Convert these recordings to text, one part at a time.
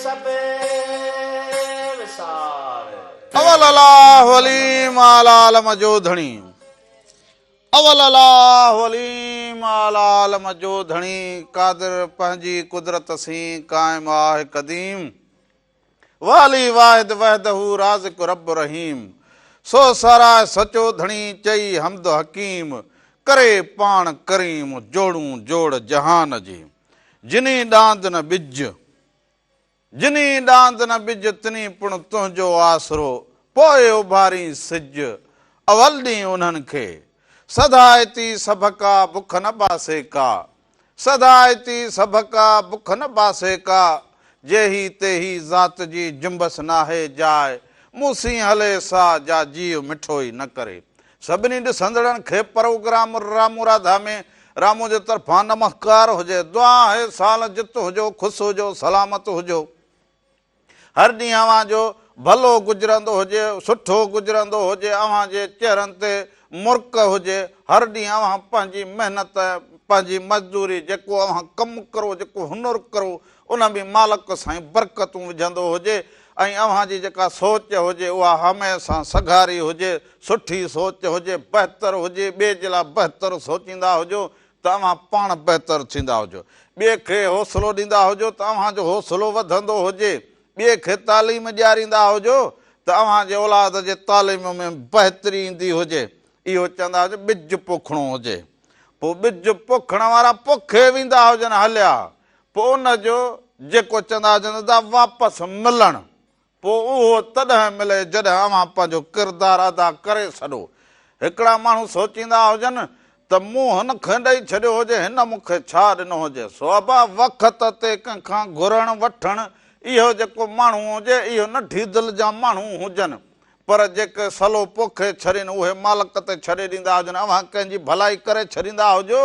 सबे विसार अवल अलाह वलीम आलालम जो धणी अवल अलाह वलीम आलालम जो धणी कादिर पंहिंजी कुदरत सी कायम आहे कदीम वाली वाहिद वहदहू राज़िक रब रहीम सो सारा सचो धणी चई हमद हकीम करे पाण करीम जोड़ूं जोड़ जहान जी जिनी डांद न बिज जिनी डांद न बिज तिनी पुण तुंहिंजो आसरो पोइ उभारी सिज अवल ॾींहुं उन्हनि खे सदायती सबका बुख न बासे का सदायती सबका बुख न बासे का जेही तेही ज़ात जी जुंबस नाहे जाए मूसी हले सा जा जीव मिठो ई न करे सभिनी ॾिसंदड़नि खे प्रोग्राम रामू राधा में रामू जे तरफ़ां नमस्कार हुजे दुआ है साल जित हुजो ख़ुशि हुजो सलामत हुजो हर ॾींहुं अव्हां जो भलो गुज़रंदो हुजे सुठो गुज़रंदो हुजे अव्हां जे चेहरनि ते मुर्क हुजे हर ॾींहुं अव्हां पंहिंजी महिनत पंहिंजी मज़दूरी जेको अव्हां कमु करो जेको हुनुरु करो उन में मालिक साईं बरकतूं विझंदो हुजे ऐं अव्हां जी जेका सोच हुजे उहा हमेशह सघारी हुजे सुठी सोच हुजे बहितर हुजे ॿिए जे लाइ बहितर सोचींदा हुजो त अव्हां पाण बहितर थींदा हुजो ॿिए खे हौसलो ॾींदा हुजो त अव्हांजो हौसलो वधंदो हुजे ॿिए खे तालीम ॾियारींदा हुजो त अव्हां जे औलाद जे तालीम में बहितरी ईंदी हुजे इहो चवंदा हुजे ॿिज पोखणो हुजे पोइ ॿिज पोखण वारा पोखे वेंदा हुजनि हलिया पोइ उनजो जेको चवंदा हुजनि था वापसि मिलणु पोइ उहो तॾहिं मिले जॾहिं अव्हां पंहिंजो किरदारु अदा करे छॾो हिकिड़ा माण्हू सोचींदा हुजनि त मूं हिन खे ॾेई छॾियो हुजे हिन मूंखे छा ॾिनो हुजे सोभा वक़्त ते कंहिंखां घुरणु वठणु इहो जेको माण्हू हुजे इहो नंढी दिलि जा माण्हू हुजनि पर जेके सलो पोखे छॾीनि उहे मालिक ते छॾे ॾींदा हुजनि अव्हां कंहिंजी भलाई करे छॾींदा हुजो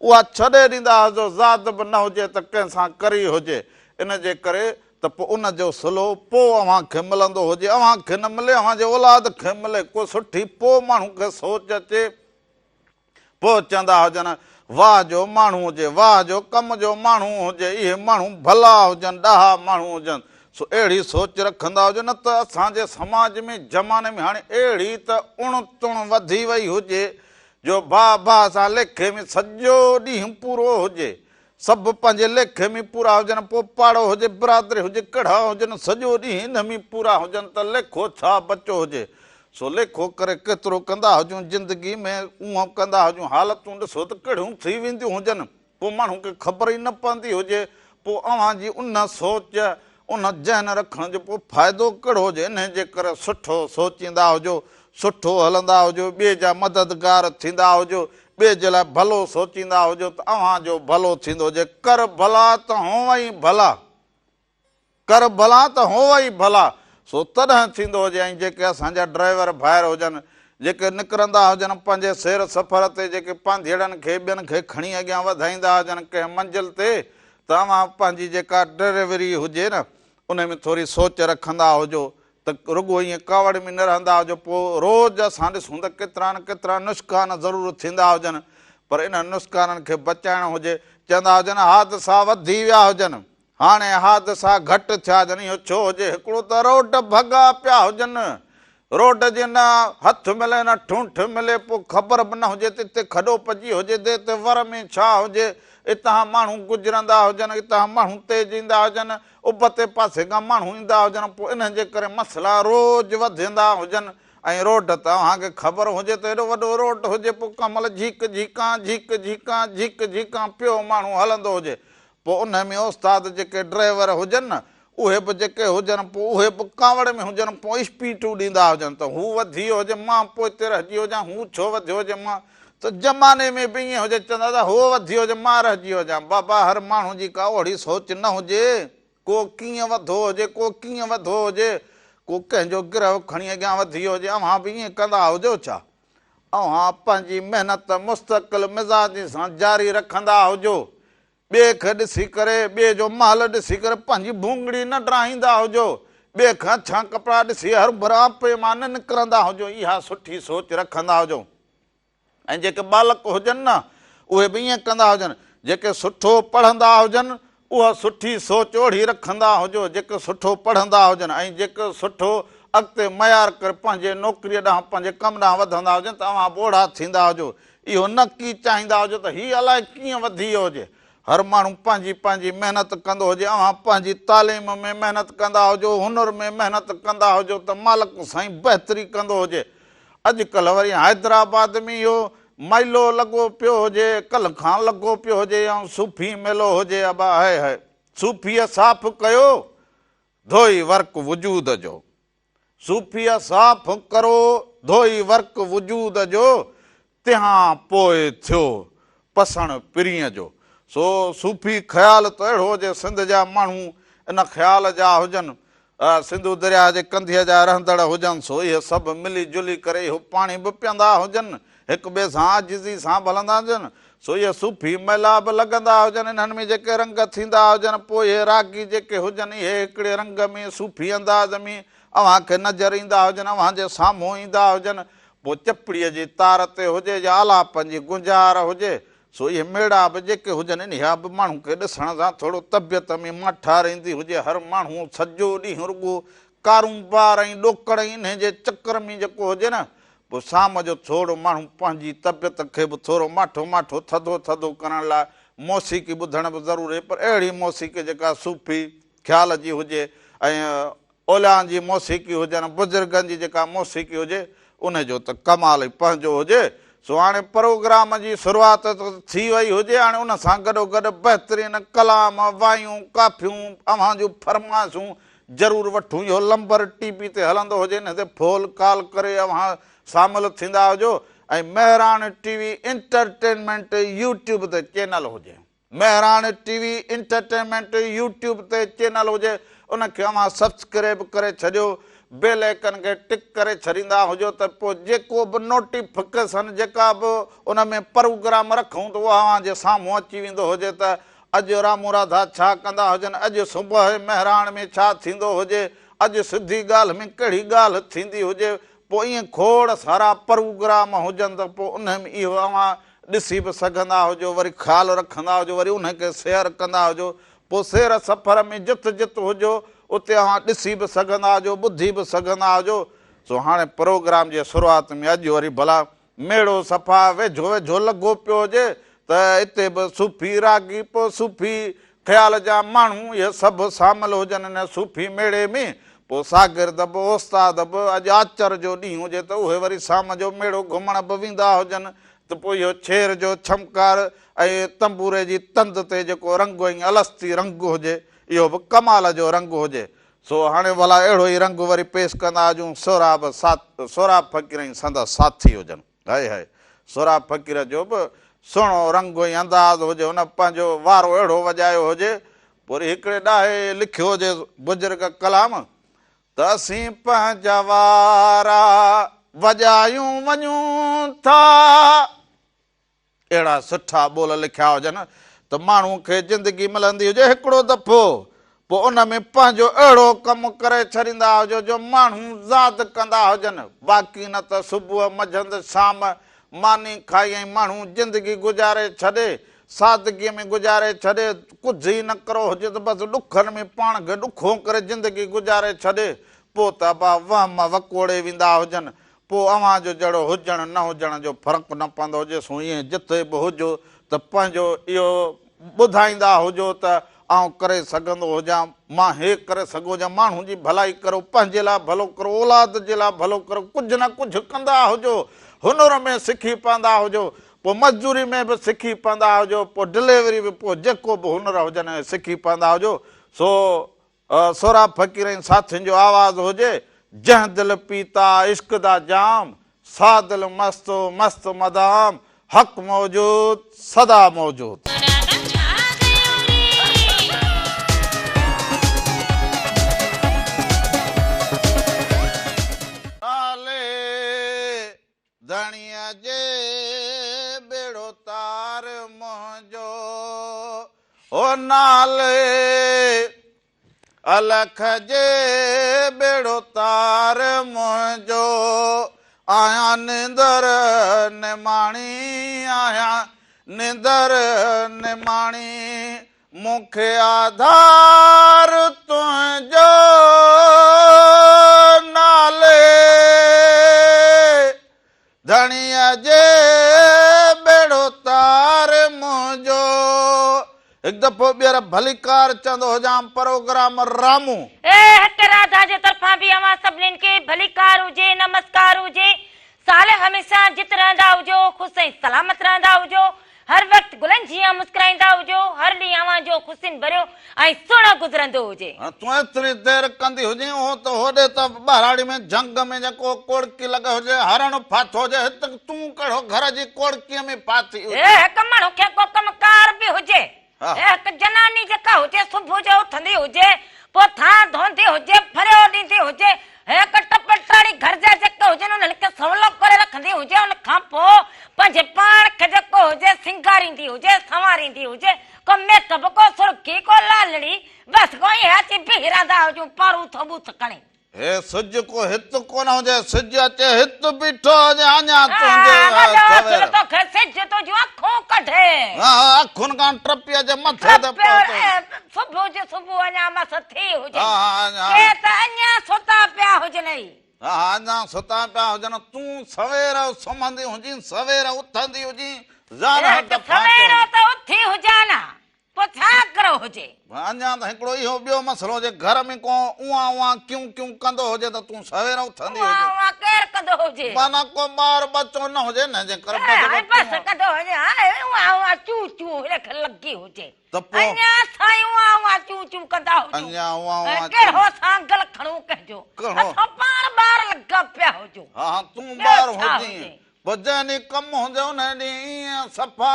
उहा छॾे ॾींदा हुजो ज़ात बि न हुजे त कंहिंसां करी हुजे इन जे करे त पोइ उनजो सिलो पोइ अव्हांखे मिलंदो हुजे अव्हांखे न मिले अव्हांजे औलाद खे मिले को सुठी पोइ माण्हू खे सोच अचे पोइ चवंदा हुजनि वाह जो माण्हू हुजे वाह जो कम जो माण्हू हुजे इहे माण्हू भला हुजनि ॾाहा माण्हू हुजनि सो अहिड़ी सोच रखंदा हुजनि न त असांजे समाज में ज़माने में हाणे अहिड़ी त उण तुण वधी वई हुजे जो भाउ भाउ सां लेखे में सॼो ॾींहुं पूरो हुजे सभु पंहिंजे लेखे में पूरा हुजनि पोइ पाड़ो हुजे बिरादरी हुजे कहिड़ा हुजनि सॼो ॾींहुं हिन में पूरा हुजनि त लेखो छा बचो हुजे सो लेखो करे केतिरो कंदा हुजूं ज़िंदगी में उहो कंदा हुजूं हालतूं ॾिसो त कहिड़ियूं थी वेंदियूं हुजनि पोइ माण्हू खे ख़बर ई न पवंदी हुजे पोइ अव्हां जी उन सोच उन ज़हन रखण जो पोइ फ़ाइदो कहिड़ो हुजे इन जे करे सुठो सोचींदा हुजो सुठो हलंदा हुजो ॿिए जा मददगार थींदा हुजो ॿिए जे लाइ भलो सोचींदा हुजो त अव्हांजो भलो थींदो हुजे कर भला त होव ई भला कर भला त होव ई भला सो तॾहिं थींदो हुजे ऐं जेके असांजा ड्राइवर भाइर हुजनि जेके निकिरंदा हुजनि पंहिंजे सैर सफ़र ते जेके पांधेड़नि खे ॿियनि खे खणी अॻियां वधाईंदा हुजनि कंहिं मंज़िल ते त अव्हां पंहिंजी जेका ड्राइवरी हुजे न उन में थोरी सोच रखंदा हुजो त रुॻो ईअं कावड़ में न रहंदा हुजो पोइ रोज़ु असां ॾिसूं त केतिरा न केतिरा नुस्ख़ान ज़रूरु थींदा हुजनि पर इन नुस्ख़ाननि खे बचाइणो हुजे चवंदा हुजनि हादसा वधी विया हुजनि हाणे हादसा घटि थिया हुजनि इहो छो हुजे हिकिड़ो त रोड भॻा पिया हुजनि रोड जे न हथु मिले न ठूंठ मिले पोइ ख़बर बि न हुजे त हिते खॾो पइजी हुजे त हिते वर में छा हुजे हितां माण्हू गुज़रंदा हुजनि हितां माण्हू तेज़ ईंदा हुजनि उबते पासे खां माण्हू ईंदा हुजनि पोइ इन जे करे मसइला रोज़ु वधंदा हुजनि ऐं रोड त अव्हांखे ख़बर हुजे त एॾो वॾो रोड हुजे पोइ कंहिं महिल झीक झीकां झीक झीकां झीक झीकां पियो माण्हू हलंदो हुजे पोइ उन में उस्ताद जेके ड्राइवर हुजनि न उहे बि जेके हुजनि पोइ उहे बि कावड़ में हुजनि पोइ स्पीडूं ॾींदा हुजनि त हू वधी वियो हुजे मां पोइ हिते रहिजी हुजां हू छो वधियो हुजे मां त ज़माने में बि ईअं हुजे चवंदा त हो वधी हुजे मां रहिजी हुजां बाबा हर माण्हू जी का ओहिड़ी सोच न हुजे को कीअं वधो हुजे को कीअं वधो हुजे को कंहिंजो गिरह खणी अॻियां वधी वियो हुजे अव्हां बि ईअं कंदा हुजो छा अव्हां पंहिंजी महिनत मुस्तक़िल मिज़ाजी सां जारी रखंदा हुजो ॿिए खे ॾिसी करे ॿिए जो माल ॾिसी करे पंहिंजी भूंगड़ी न ड्राहींदा हुजो ॿिए खां अछा कपिड़ा ॾिसी हर भरा पे मां न निकिरंदा हुजो इहा सुठी सोच रखंदा हुजो ऐं जेके बालक हुजनि न उहे बि ईअं कंदा हुजनि जेके सुठो पढ़ंदा हुजनि उहा सुठी सोच ओढ़ी रखंदा हुजो, जेके सुठो पढ़ंदा हुजनि ऐं जेके सुठो अॻिते मयार करे पंहिंजे नौकिरीअ ॾांहुं पंहिंजे कम ॾांहुं वधंदा हुजनि, तव्हां ॿोड़ा थींदा हुजो। इहो न की चाहींदा हुजो त हीअ अलाए कीअं वधी वियो हुजे। हर माण्हू पंहिंजी पंहिंजी महिनत कंदो हुजे। अव्हां पंहिंजी तालीम में महिनत कंदा हुजो, हुनर में महिनत कंदा हुजो त मालिक साईं बहितरी कंदो हुजे। अॼुकल्ह वरी हैदराबाद में इहो मेलो लॻो पियो हुजे, कल्ह खां लॻो पियो हुजे, ऐं सूफ़ी मेलो हुजे। अबा है सूफ़ीअ साफ़ कयो धोई वर्क वजूद जो, सूफ़ीअ साफ़ करो धोई वर्क वजूद जो, तंहिं पोइ थियो पसण पिरीअ जो। सो सूफ़ी ख़्यालु त अहिड़ो हुजे, सिंध जा माण्हू इन ख़्याल जा हुजनि, सिंधु दरिया जे कंधीअ जा रहंदड़ हुजनि। सो इहे सभु मिली जुली करे इहो पाणी बि पीअंदा हुजनि, हिक ॿिए सां आजिज़ी सां बि हलंदा हुजनि। सो इहे सूफ़ी मेला बि लॻंदा हुजनि, इन्हनि में जेके रंग थींदा हुजनि, पोइ इहे रागी जेके हुजनि इहे हिकिड़े रंग में सूफ़ी अंदाज़ में अव्हांखे नज़र ईंदा हुजनि, अव्हांजे साम्हूं ईंदा हुजनि। पोइ चपड़ीअ जी तार ते हुजे या आलापन जी गुंजार हुजे। सो इहे मेड़ा बि जेके हुजनि इहा बि माण्हू खे ॾिसण सां थोरो तबियत में माठार ईंदी हुजे। हर माण्हू सॼो ॾींहुं रुॻो कारोबार ऐं ॾोकड़ इन जे चकर में जेको हुजे न, पोइ शाम जो थोरो माण्हू पंहिंजी तबियत खे बि थोरो माठो माठो थधो थधो करण लाइ मौसीक़ी ॿुधण बि ज़रूरी, पर अहिड़ी मौसीक़ी जेका सूफ़ी ख़्याल जी हुजे ऐं ओलियान जी मौसीक़ी हुजनि, बुज़ुर्गनि जी जेका मौसीक़ी हुजे उनजो त कमाल ई पंहिंजो हुजे। सो हाणे प्रोग्राम जी शुरूआति थी वई हुजे, हाणे उन सां गॾोगॾु बहितरीन कलाम, वायूं, काफ़ियूं, अव्हां जूं फरमाइशूं ज़रूरु वठूं। इहो लंबर टीवी ते हलंदो हुजे, हिन ते फोन कॉल करे अव्हां शामिलु थींदा हुजो। ऐं महिराण टीवी इंटरटेनमेंट यूट्यूब ते चैनल हुजे, महिराण टीवी इंटरटेनमेंट यूट्यूब ते चैनल हुजे, उनखे अव्हां सब्सक्राइब करे छॾियो, बेल आइकन खे टिक करे छॾींदा हुजो त पोइ जेको बि नोटिफिकेशन जेका बि उन में प्रोग्राम रखूं त उहो अव्हांजे साम्हूं अची वेंदो हुजे त अॼु रामू राधा छा कंदा हुजनि, अॼु सुबुह महिराण में छा थींदो हुजे, अॼु सिधी ॻाल्हि में कहिड़ी ॻाल्हि थींदी हुजे। पोइ ईअं खोड़ सारा प्रोग्राम हुजनि त पोइ उन में इहो अव्हां ॾिसी बि सघंदा हुजो, वरी ख़्यालु रखंदा हुजो, वरी उनखे शेयर कंदा हुजो। पोइ सैर सफ़र में जिते जिते हुजो उते अव्हां ॾिसी बि सघंदा हुजो, ॿुधी बि सघंदा हुजो। सो हाणे प्रोग्राम जे शुरूआति में अॼु वरी भला मेड़ो सफ़ा वेझो वेझो लॻो पियो हुजे त हिते बि सूफ़ी रागी, पोइ सूफ़ी ख़्याल जा माण्हू इहे सभु शामिलु हुजनि हिन सूफ़ी मेड़े में। पोइ शागिर्द बि उस्ताद बि, अॼु आचर जो ॾींहुं हुजे त उहे वरी शाम जो मेड़ो घुमण बि वेंदा हुजनि। त पोइ इहो छेर जो छमकार ऐं तंबूरे जी तंद ते जेको रंग ऐं अलस्ती रंग हुजे, इहो बि कमाल जो रंग हुजे। सो हाणे भला अहिड़ो ई रंग वरी पेश कंदा हुजूं। सोराब फ़क़ीर ऐं संदसि साथी हुजनि। हाय हाय, सोराब फ़क़ीर जो बि सुहिणो रंग ऐं अंदाज़ हुजे, हुन पंहिंजो वारो अहिड़ो वॼायो हुजे। पोइ हिकिड़े ॾाहे लिखियो हुजे बुज़ुर्ग कलाम त असीं पंहिंजा वारा वॼायूं वञूं था। अहिड़ा सुठा ॿोल लिखिया हुजनि त माण्हू खे ज़िंदगी मिलंदी हुजे हिकिड़ो दफ़ो, पोइ उन में पंहिंजो अहिड़ो कमु करे छॾींदा हुजो जो माण्हू ज़ाद कंदा हुजनि। बाक़ी न त सुबुह मंझंदि शाम मानी खाई ऐं माण्हू ज़िंदगी गुज़ारे छॾे, सादगीअ में गुज़ारे छॾे, कुझु ई न करो हुजे त बसि ॾुखनि में पाण खे ॾुखो करे ज़िंदगी गुज़ारे छॾे। पोइ त अबा वहम वकोड़े वेंदा हुजनि। पोइ अव्हां जो जहिड़ो हुजणु न हुजण जो फ़र्क़ु न पवंदो हुजे। सो ईअं जिते बि हुजो त पंहिंजो इहो ॿुधाईंदा हुजो त आउं करे सघंदो हुजां, मां हे करे सघो हुजां, माण्हू जी भलाई करो, पंहिंजे लाइ भलो करो, औलाद जे लाइ भलो करो, कुझु न कुझु कंदा हुजो। हुनर में सिखी पवंदा हुजो, पोइ मज़दूरी में बि सिखी पवंदा हुजो, पोइ डिलीवरी बि, पोइ जेको बि हुनर हुजनि सिखी पवंदा हुजो। सो सोराब फ़क़ीर ऐं साथियुनि जो आवाज़ु हुजे, जंहिं दिलि पीता इश्क दा जाम, सा दिलि मस्तो मस्त मदाम, हक़ मौजूद सदा मौजूद। धणीअ जे बेड़ो तार मुंहिंजो, ओ नाले अलख जे बेड़ो तार मुंहिंजो, आहियां निंदर निमाणी, आहियां निंदर निमाणी, मूंखे आधार तुंहिंजो नाले धणीअ जे बेड़ो तार मुंहिंजो। हिकु दफ़ो ॿीहर भलीकार चवंदो हुजां प्रोग्राम रामू। राधा जे तरफां बि अवां सभिनीनि खे भलीकार हुजे, नमस्कार हुजे। साल हमेशा जित रहंदा हुजो, ख़ुशि ऐं सलामत रहंदा हुजो, हर वक्त गुलनि जीअं मुस्कुराईंदा हुजो, हर ॾींहुं अवां जो ख़ुशियुनि भरियो ऐं सुहिणो गुज़रंदो हुजे। तूं एतिरी देरि कंदी हुजे हो त होॾे त ॿाराड़ी में जंग में जेको कोड़की लॻो हुजे, हरण फाथो हुजे, हिते तूं कहिड़ो घर जी कोड़कीअ में फाथी हुजे। हिकु माण्हू खे को कमकार बि हुजे, हिकु जनानी जेका हुजे सुबुह जो उथंदी हुजे, पोइ थां धोंदी हुजे, फरियो ॾींदी हुजे, हिकु टपटाड़ी घर जा जेके हुजनि उन्हनि खे सवलो करे रखंदी हुजे, उन खां पोइ पंहिंजे पाण खे जेको हुजे सिंगारींदी हुजे, संवारींदी हुजे, को मेकअप, को सुर्खी, को लालड़ी, बसि को ईअं अची बीही रहंदा हुजूं पारू थबूत खणी। हे सिज को हित कोन हुजे, सिज अचे हित बीठो हुजे अञा तुंहिंजे तोखे सिज तुंहिंजूं अखूं कढे, अखुनि खां टपीअ जे मथे ते सुबुह जो सुबुह अञा मस थी हुजे, के त अञा सुता पिया हुजनि। अञा सुता पिया हुजनि, तूं सवेर सुम्हंदी हुजी, सवेर उथंदी हुजी, सवेर त उथी हुजां न, पोइ छा करो हुजे। अञा त हिकिड़ो इहो ॿियो मसलो हुजे, घर में को उहा उहा क्यूं क्यूं कंदो हुजे त तूं सवेर उथंदी हुजे, केरु कंदो हुजे, माना को ॿार बच्चो न हुजे न जे कर बस कंदो हुजे, उहा उहा चू चू लगी हुजे, त पोइ अञा साईं उहा उहा चू चू कंदा हुजे, अञा उहा उहा केड़ो सांगल खणो कजो, असां पाण ॿार लगा पिया हुजो। हा तूं ॿार हुजी, बजनी कम हुजे उन ॾींहुं सफ़ा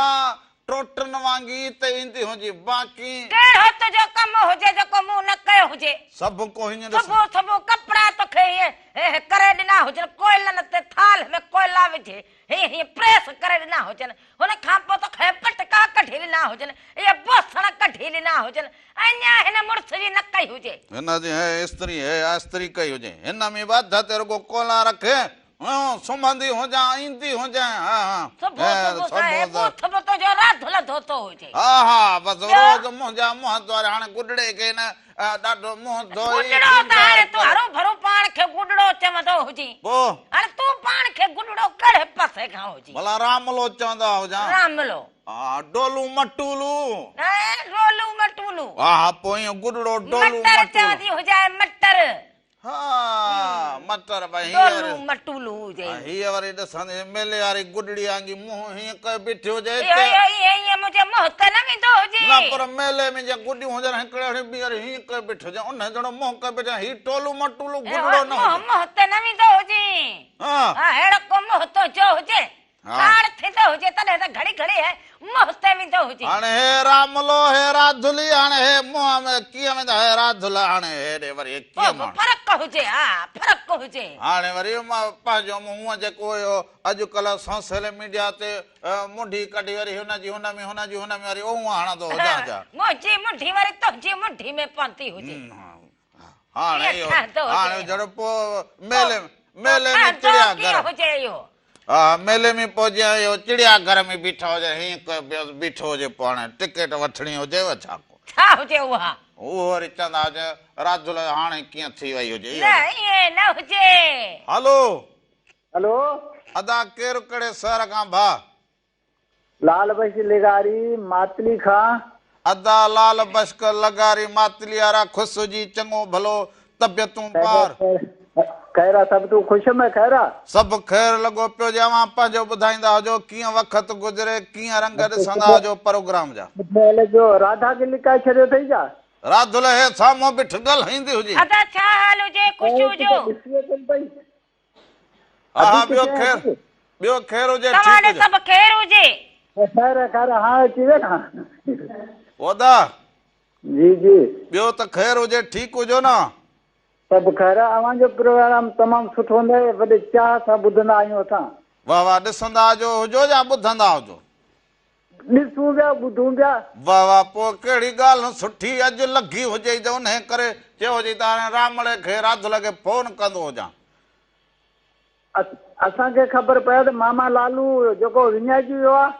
टोटन वांगी त ईंदी हुजे, बाक़ी केड़ो तुंहिंजो कम हुजे जेको मूं न कयो हुजे, सभु को हीअं सभु कपिड़ा तोखे हीअं करे ॾिना हुजनि, कोयलनि ते थाल में कोयला विझे हीअं प्रेस करे ॾिना हुजनि, हुन खां पोइ तोखे पटका कढी ॾिना हुजनि, इहे बोसण कढी ॾिना हुजनि, अञा हिन मुड़ुस जी न कई हुजे, हिन जी इस्त्री कई हुजे, हिन में वाध ते रुगो कोला रखे सुम्हंदी हुजां ईंदी हुजां। हा हा बसि रोज़ मुंहिंजा मुंहं द्वारे हाणे गुॾड़े खे न ॾाढो मुंहुं धोई हरो भरो पाण खे गुॾड़ो चवंदो हुजी, पोइ हाणे तूं पाण खे गुॾड़ो कहिड़े पासे खां हुजी, भला रामलो चवंदा हुजां, रामलो हा डोलू मटूलू, डोलू मटूलू, हा पोइ गुॾड़ो डोलू मटर चवंदी हुजां, मटर, हा मटर भाई डोलू मटूलू हुजे, हीअ वरी ॾिसंदे मेले वारी गुॾड़ी वांगी मुंहुं हीअं करे बीठी हुजे, मुंहिंजे मुंहुं त न वेंदो हुजे, न पर मेले में जे गुॾियूं हुजनि हिकिड़े ॿीहर हीअं करे बीठी हुजे, उन जहिड़ो मुंहुं करे बीठा, हीअ टोलू मटूलू गुॾड़ो न हुजे, मुंहुं त न वेंदो हुजे, हा अहिड़ो को मुंहुं तो जो हुजे, हार थींदो हुजे तॾहिं त घड़ी घड़ी है मुंहुं ते वेंदो हुजे, हाणे हे रामलो हे राधुली, हाणे हे मुंहुं में कीअं वेंदा, हे राधुला हाणे हेॾे वरी कीअं फर्क़ु हुजे, हा फर्क़ु हुजे, हाणे वरी मां पंहिंजो मुंहुं जेको हुयो अॼुकल्ह सोशल मीडिया ते मुंडी कढी वरी हुनजी हुन में वरी उहो हणंदो हुजां, मुंहिंजी मुंडी वरी तुंहिंजी मुंडी में पवंदी हुजे, हाणे जहिड़ो पोइ मेले में चिड़िया घर हुजे, इहो हा मेले में पहुचे इहो चिड़िया घर में बीठा हुजे, हीअं बीठो हुजे, पोइ हाणे टिकट वठणी हुजे छा हुजे, उहा उहो वरी चवंदा हुजे राधुल हाणे कीअं थी वई हुजे, न हुजे। हलो हेलो अदा केरु कहिड़े शहर खां भाउ? लाल बख्श लगारी मातली खां। अदा लाल बख्श लगारी मातली वारा ख़ुशि हुजी, चङो भलो तबियतूं ॿार खैरा, सब तू खुश में खैरा? सब खैर लॻो पियो जे अवां पंहिंजो ॿुधाईंदा हुजो कीअं वक़्तु गुज़रे, कीअं रंग ॾिसंदा हुजो प्रोग्राम जा। जो राधा खे लिकाए छॾियो अथई छा? राधुल हे साम्हूं बीठ ॻाल्हाईंदी हुजे, अदा छा हाल हुजे, ख़ुशि हुजो, हा ॿियो खैर हुजे, तव्हां सब खैर हुजे, खैर खैर, हां अची वेठा ओदा जी जी, ॿियो त खैर हुजे, ठीक हुजो न? सब खैर, अवांजो प्रोग्राम तमाम सुठो हूंदो आहे, वॾे चाह सां ॿुधंदा आहियूं असां। वाह वाह, ॾिसंदा हुजो या ॿुधंदा हुजो? ॾिसूं पिया ॿुधूं पिया। वाह वाह, पोइ कहिड़ी ॻाल्हि सुठी अॼु लॻी हुजे त उन करे चयो हुजे त हाणे रामड़े खे राधुल खे फोन कंदो हुजां। असांखे ख़बर पए त मामा लालू जेको विञाइजी वियो आहे,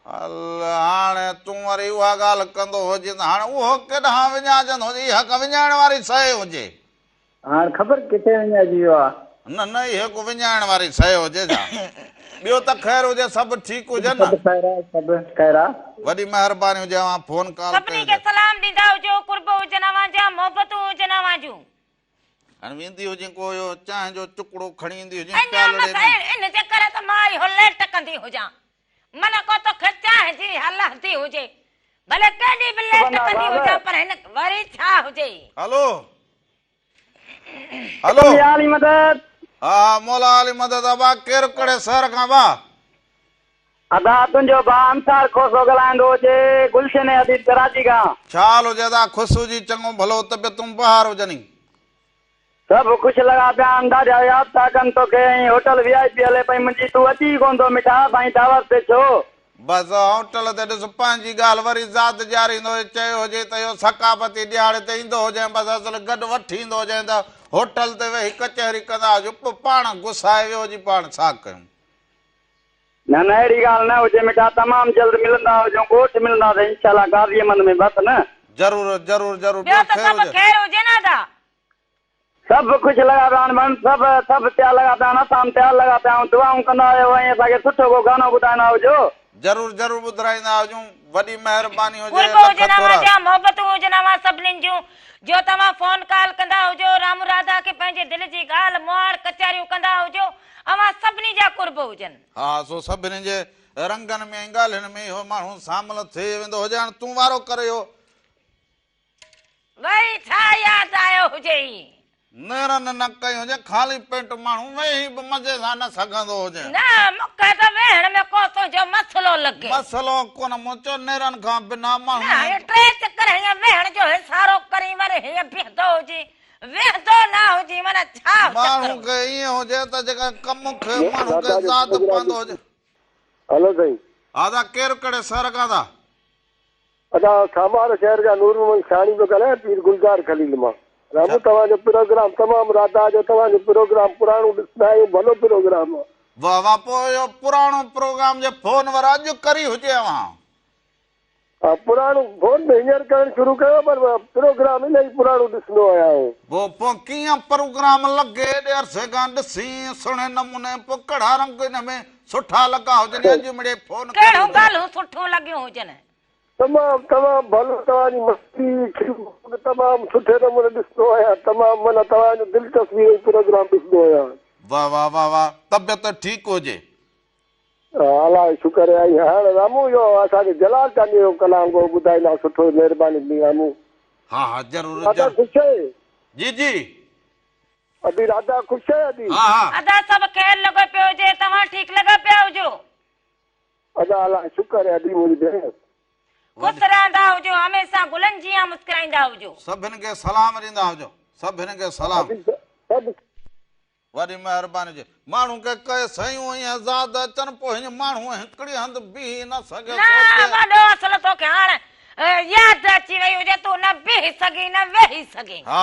हल हाणे तूं वरी उहा ॻाल्हि कंदो हुजे त हाणे उहो केॾांहुं विञाइजंदो हुजे, इहा का विञाइण वारी शइ हुजे? हाणे ख़बर किथे विञाइजी वियो आहे? न न, इहा को विञाइण वारी शइ हुजे छा? ॿियो त ख़ैर हुजे, सभु ठीकु हुजे न? सभु ख़ैर आहे। वॾी महिरबानी हुजे, अवां फोन कॉल सभिनी खे सलाम ॾींदा हुजो, कुर्ब हुजनि अवां जा, मोहबतूं हुजनि अवां जूं। हाणे वेंदी हुजे को चांहि जो टुकड़ो खणी ईंदी हुजे अञा इन जे करे त मां इहो लेट कंदी हुजां, मन को तो चांहि जी हलंदी हुजे, भले केॾी बि लेट कंदी हुजां, पर हिन वरी छा हुजे। हलो हलो, आली मदद। हा मौला अली मदद। अबा केरु कड़े शहर खां बा? अदा तुंहिंजो भाउ अंसार खोसो ॻाल्हाईंदो हुजे, गुलशन हदीद कराची खां। छा हाल हुजे अदा? ख़ुशि जी चङो भलो, तबियतूं बहार हुजनि? सभु ख़ुशि लॻा पिया आहिनि, ॾाढा यादि था कनि तोखे। होटल VIP हले पई मुंहिंजी, तूं अची कोन थो मिठा, साईं दावत ते छो? बसि होटल ते ॾिस, पंहिंजी ॻाल्हि वरी ज़ात ॼारींदो चयो हुजे त इहो सकाफ़ती ॾियारे ते ईंदो हुजे, बसि असुल गॾु वठी ईंदो हुजे त होटल ते वेही कचहरी कंदा हुजो, पाण गुसाए वियो जी, पाण छा कयूं? न न, अहिड़ी ॻाल्हि न हुजे मिठा, तमामु जल्द मिलंदा हुजो, ॻोठ मिलंदासीं इंशाल्लाह गाज़ीअमंद में। बसि न, ज़रूरु ज़रूरु ज़रूरु। ॿियो त सभु ख़ैर हुजे न अदा? सभु ख़ुशि लॻा पिया आहिनि, सभु तयारु लॻा पिया आहिनि, असां तयारु लॻा पिया आहियूं, दुआऊं कंदा आहियो, ऐं असांखे सुठो को गानो ॿुधाईंदा हुजो। ज़रूरु ज़रूरु ॿुधाईंदा हुजूं, वॾी महिरबानी हुजे। कुर्ब हुजनि अवां जा, मोहबतूं हुजनि अवां सभिनीनि जूं, जो तव्हां फोन कॉल कंदा हुजो, राम राधा खे पंहिंजे दिलि जी ॻाल्हि मुहार कचहरियूं कंदा हुजो, अवां सभिनी जा कुर्ब हुजनि। हा, सो सभिनी जे रंगनि में ॻाल्हियुनि में इहो माण्हू शामिल थी वेंदो हुजे। हाणे तूं वारो करे वरी छा यादि आयो हुजे? नेरनि न कई हुजे, ख़ाली पेट माण्हू वेही बि मज़े सां न सघंदो हुजे। न, मूंखे त वेहण में को तुंहिंजो मसलो लॻे। मसलो कोन, मूं चयो नेरनि खां बिना माण्हू टे चकर हीअं वेहण जो हिसारो करी वरी हीअं बीहंदो हुजे, वेहंदो न हुजे, माना छा माण्हू खे ईअं हुजे त जेका कम खे माण्हू खे ज़ात पवंदो हुजे। हेलो साईं। आदा केरु कड़े शहर खां था? अदा खामार शहर जा नूर मोहम्मद साणी पियो ॻाल्हायां, पीर गुलज़ार खलील मां। रामू, तव्हांजो प्रोग्राम तमामु राधा जो, तव्हांजो प्रोग्राम पुराणो ॾिसंदा आहियूं, भलो प्रोग्राम आहे। वाह वाह, पोइ इहो पुराणो प्रोग्राम जे फोन वारा अॼु करी हुजे अवां? हा, पुराणो फोन में हींअर करणु शुरू कयो, पर प्रोग्राम इलाही पुराणो ॾिसंदो आहियां आऊं। पोइ कीअं प्रोग्राम लॻे एॾे अरसे खां ॾिसी सुहिणे नमूने, पोइ कहिड़ा रंग हिन में सुठा लॻा हुजनि? अॼु मिड़े फोन कहिड़ो ॻाल्हियूं सुठियूं लॻियूं हुजनि? तमामु भलो, तव्हांजी मस्ती तमामु सुठे नमूने ॾिसंदो आहियां, तमामु माना तव्हांजो दिलचस्पी प्रोग्राम ॾिसंदो आहियां। वाह वाह वाह वाह, तबियत ठीकु हुजे? अलाह शुक्र आहे। हाणे रामू, इहो असांखे जलाल चांदी जो कलाम को ॿुधाईंदा, सुठो, महिरबानी ॾी रामू। हा हा, ज़रूरु राधा ख़ुशि आहे? जी जी, अभी राधा ख़ुशि आहे? अभी हा हा, अदा सभु ख़ैर लॻो पियो हुजे, तव्हां ठीकु लॻा पिया हुजो? अदा अलाह शुक्र आहे। अदी मुंहिंजी भेण ख़ुशि रहंदा हुजो, हमेशह गुलनि जीअं मुस्कुराईंदा हुजो। सभिनि खे सलाम ॾींदा हुजो, सभिनि खे सलाम। वॾी महिरबानी हुजे। माण्हू खे कई शयूं ईअं ज़ाद अचनि, पोइ हीअं माण्हू हिकिड़ी हंधि बीह न सघे। वॾो असुल तोखे हाणे यादि अची वई हुजे, तूं न बीह सघी न वेही सघी। हा,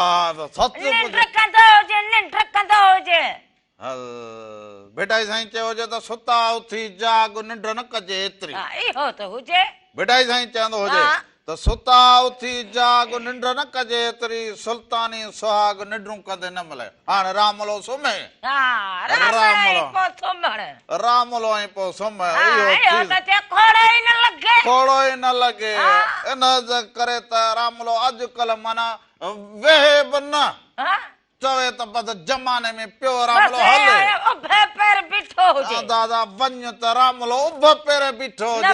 सच निंड कंदो हुजे, निंड कंदो हुजे। हल बेटा साईं चयो हुजे त सुता उथी जाग, निंड न कजे एतिरी। इहो त हुजे। बेटा साईं चवंदो हुजे त सुता उथी जाग, निंड न कजे एतिरी, सुल्तानी सुहाग निंडूं कंदे न मिले। हाणे रामलो सुम्हे, रामलो ऐं पोइ सुम्हे, खोड़ो ई न लॻे। इन करे त रामलो अॼुकल्ह माना वेहे बि न, चवे त बसि ज़माने में पियो रामलो हले। दादा वञ त रामलो उभ पेरे बीठो हुजे,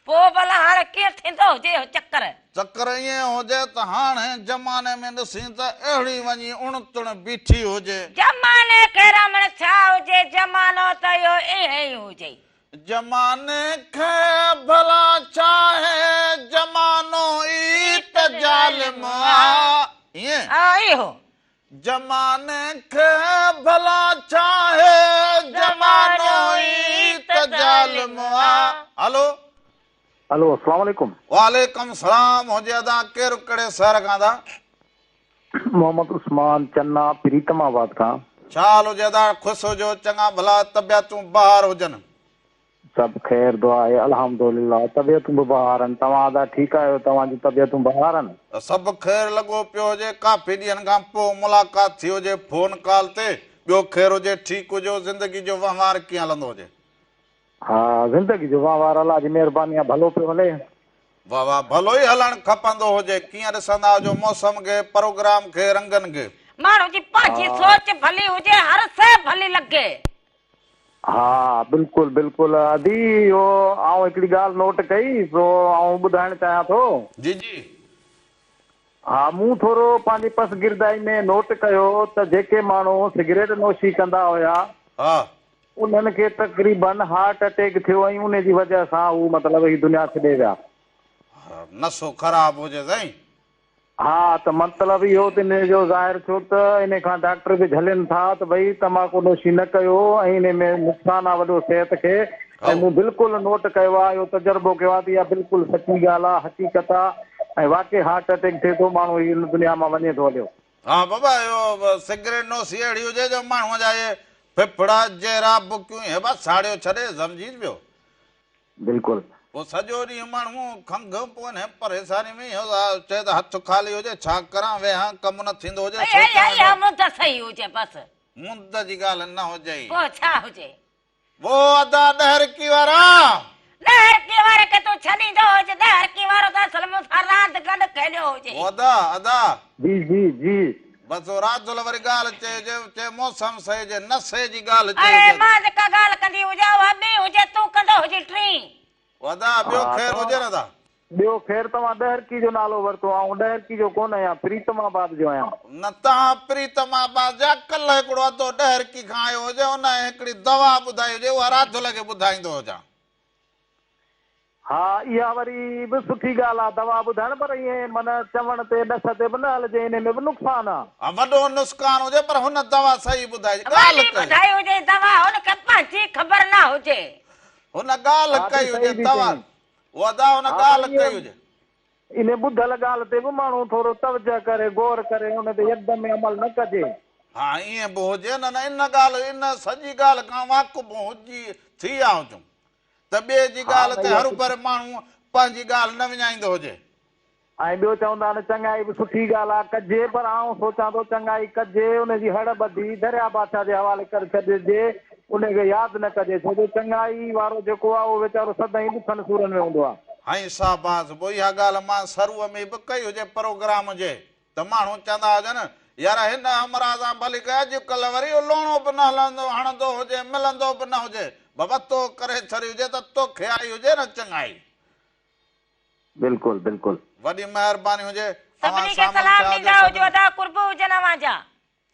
पोइ भला हाणे कीअं थींदो हुजे चक्कर? चक्कर ईअं हुजे त हाणे ज़माने में ॾिसी त अहिड़ी वञी उणतुण बीठी हुजे। ज़माने खे रमण छा हुजे, ज़मानो त इहो ईअं ई हुजे। ज़माने खे भला चाहे, ज़मानो ई त ज़ालिम आहे। इहो ज़माने खे भला चाहे, ज़मानो ई त ज़ालिम आहे। हलो हेलो, अस्सलाम वालेकुम। वालेकुम सलाम। हुजे अदा केरु कड़े शहर खां था? मोहम्मद उस्मान चन्ना, प्रीतमाबाद खां। छा हाल हुजे अदा? ख़ुशि हुजो, चङा भला, तबियतूं बहार हुजनि? सब ख़ैर दुआ आहे अल्हम्दुलिल्लाह। तबियतूं बि बहार आहिनि। तव्हां दा ठीकु आहियो? तव्हांजी तबियतूं बहार आहिनि? सभु ख़ैर लॻो पियो हुजे। काफ़ी ॾींहंनि खां पोइ मुलाक़ात थी हुजे फोन कॉल ते। ॿियो ख़ैर हुजे, ठीकु हुजो? ज़िंदगी जो वहिंवार कीअं हलंदो हुजे? हा, ज़िंदगी जो वहिंवार अलाह जी महिरबानी आहे, भलो पियो हले। वाह वाह, भलो ई हलणु खपंदो हुजे। कीअं ॾिसंदा हुजो मौसम खे, प्रोग्राम खे, रंगनि खे? माण्हू जी पंहिंजी सोच भली हुजे, हर शइ भली लॻे। हा बिल्कुलु बिल्कुलु। अदी इहो आउं हिकिड़ी ॻाल्हि नोट कई सो आउं ॿुधाइणु चाहियां थो। जी जी। हा, मूं थोरो पंहिंजी पसगिरदाई में नोट कयो त जेके माण्हू सिगरेट नोशी कंदा हुया हा, उन्हनि खे तक़रीबन हार्ट अटैक थियो ऐं उन जी वजह सां हू मतिलबु ही दुनिया छॾे विया। नसो ख़राब हुजे साईं। हा, त मतिलबु इहो त इन जो ज़ाहिर थियो त इन खां डॉक्टर बि झलनि था त भई तम्बाकू नोशी न कयो ऐं इन में नुक़सानु आहे वॾो सिहत खे। ऐं मूं बिल्कुलु नोट कयो आहे, इहो तजुर्बो कयो आहे त इहा बिल्कुलु सची ॻाल्हि आहे, हक़ीक़त आहे। ऐं वाक़ई हार्ट अटैक थिए थो, माण्हू हिन दुनिया मां वञे थो हलियो। हा बाबा, इहो सिगरेट नोशी अहिड़ी हुजे जो माण्हूअ जा इहे फिफड़ा जहिड़ा बुकियूं हे बसि साड़ियो छॾे, सम्झी पियो? बिल्कुलु। पोइ सॼो ॾींहुं माण्हू खंघ पोइ परेशानी में चए त हथु ख़ाली हुजे, छा करां वेहां, कमु न थींदो हुजे। मुंद सही हुजे बसि, मुंद जी ॻाल्हि न हुजे। पोइ छा हुजे? वो अदा ॾहरकी वारा, ॾहरकी वारे खे तूं छॾींदो हुजे। ॾहरकी वारो त असल में राति गॾु खेलियो हुजे। वो अदा अदा जी जी जी। बसि राति जो वरी ॻाल्हि चए मौसम सही जे नशे जी ॻाल्हि अरे चए। मां जेका ॻाल्हि कंदी हुजां उहा ॿी हुजे, तूं कंदो हुजे टी। वदा ॿियो ख़ैर हुजे न दा? ॿियो ख़ैर, तव्हां ॾहरकी जो नालो वरितो, ऐं ॾहरकी जो कोन आहियां, प्रीतमाबाद जो आहियां। न तव्हां प्रीतमाबाद जा कल्ह हिकिड़ो अधो ॾहरकी खां आयो हुजे, हुन हिकिड़ी दवा ॿुधाई हुजे, उहा राति जो लॻे ॿुधाईंदो हुजां। हा, इहा वरी बि सुठी ॻाल्हि आहे दवा ॿुधाइण, पर ईअं माना चवण ते ॾस ते बि न हलिजे, इन में बि नुक़सानु आहे। वॾो नुस्कान हुजे पर हुन दवा सही ॿुधाई ॿुधाई हुजे दवा, हुनखे पंहिंजी ख़बर न हुजे। हुन ॻाल्हि कई हुजे दवा, वदा हुन ॻाल्हि कई हुजे। इन ॿुधल ॻाल्हि ते बि माण्हू थोरो तवजह करे, गौर करे, हुन ते यकदमि अमल न कजे। हा, ईअं बि हुजे न। इन ॻाल्हि, इन सॼी ॻाल्हि खां वाक़ुफ़ हुजी थी विया हुजूं त ॿिए जी ॻाल्हि ते हर भर माण्हू पंहिंजी ॻाल्हि न विञाईंदो हुजे। ऐं ॿियो चवंदा आहिनि चङाई बि सुठी ॻाल्हि आहे कजे, पर आउं सोचां थो चङाई कजे उनजी हड़ ॿधी दरिया बादशाह जे हवाले करे छॾिजे, उनखे यादि न कजे। छो जो चङाई वारो जेको आहे उहो वीचारो सदाईं ॾुखनि सूरनि में हूंदो आहे। हाई शाबाश, पोइ इहा ॻाल्हि मां सरूअ में बि कई हुजे प्रोग्राम जे, त माण्हू चवंदा हुजनि यार हिन अमरा सां भली कयो, अॼुकल्ह वरी लोणो बि न हलंदो हणंदो हुजे, मिलंदो बि न हुजे। बाबा तो करे छॾी हुजे त तोखे आई हुजे न चङाई। बिल्कुलु बिल्कुलु, वॾी महिरबानी हुजे। सभिनी खे सलाम ॾींदा हुजो, अदा कुर्ब हुजनि अव्हां जा।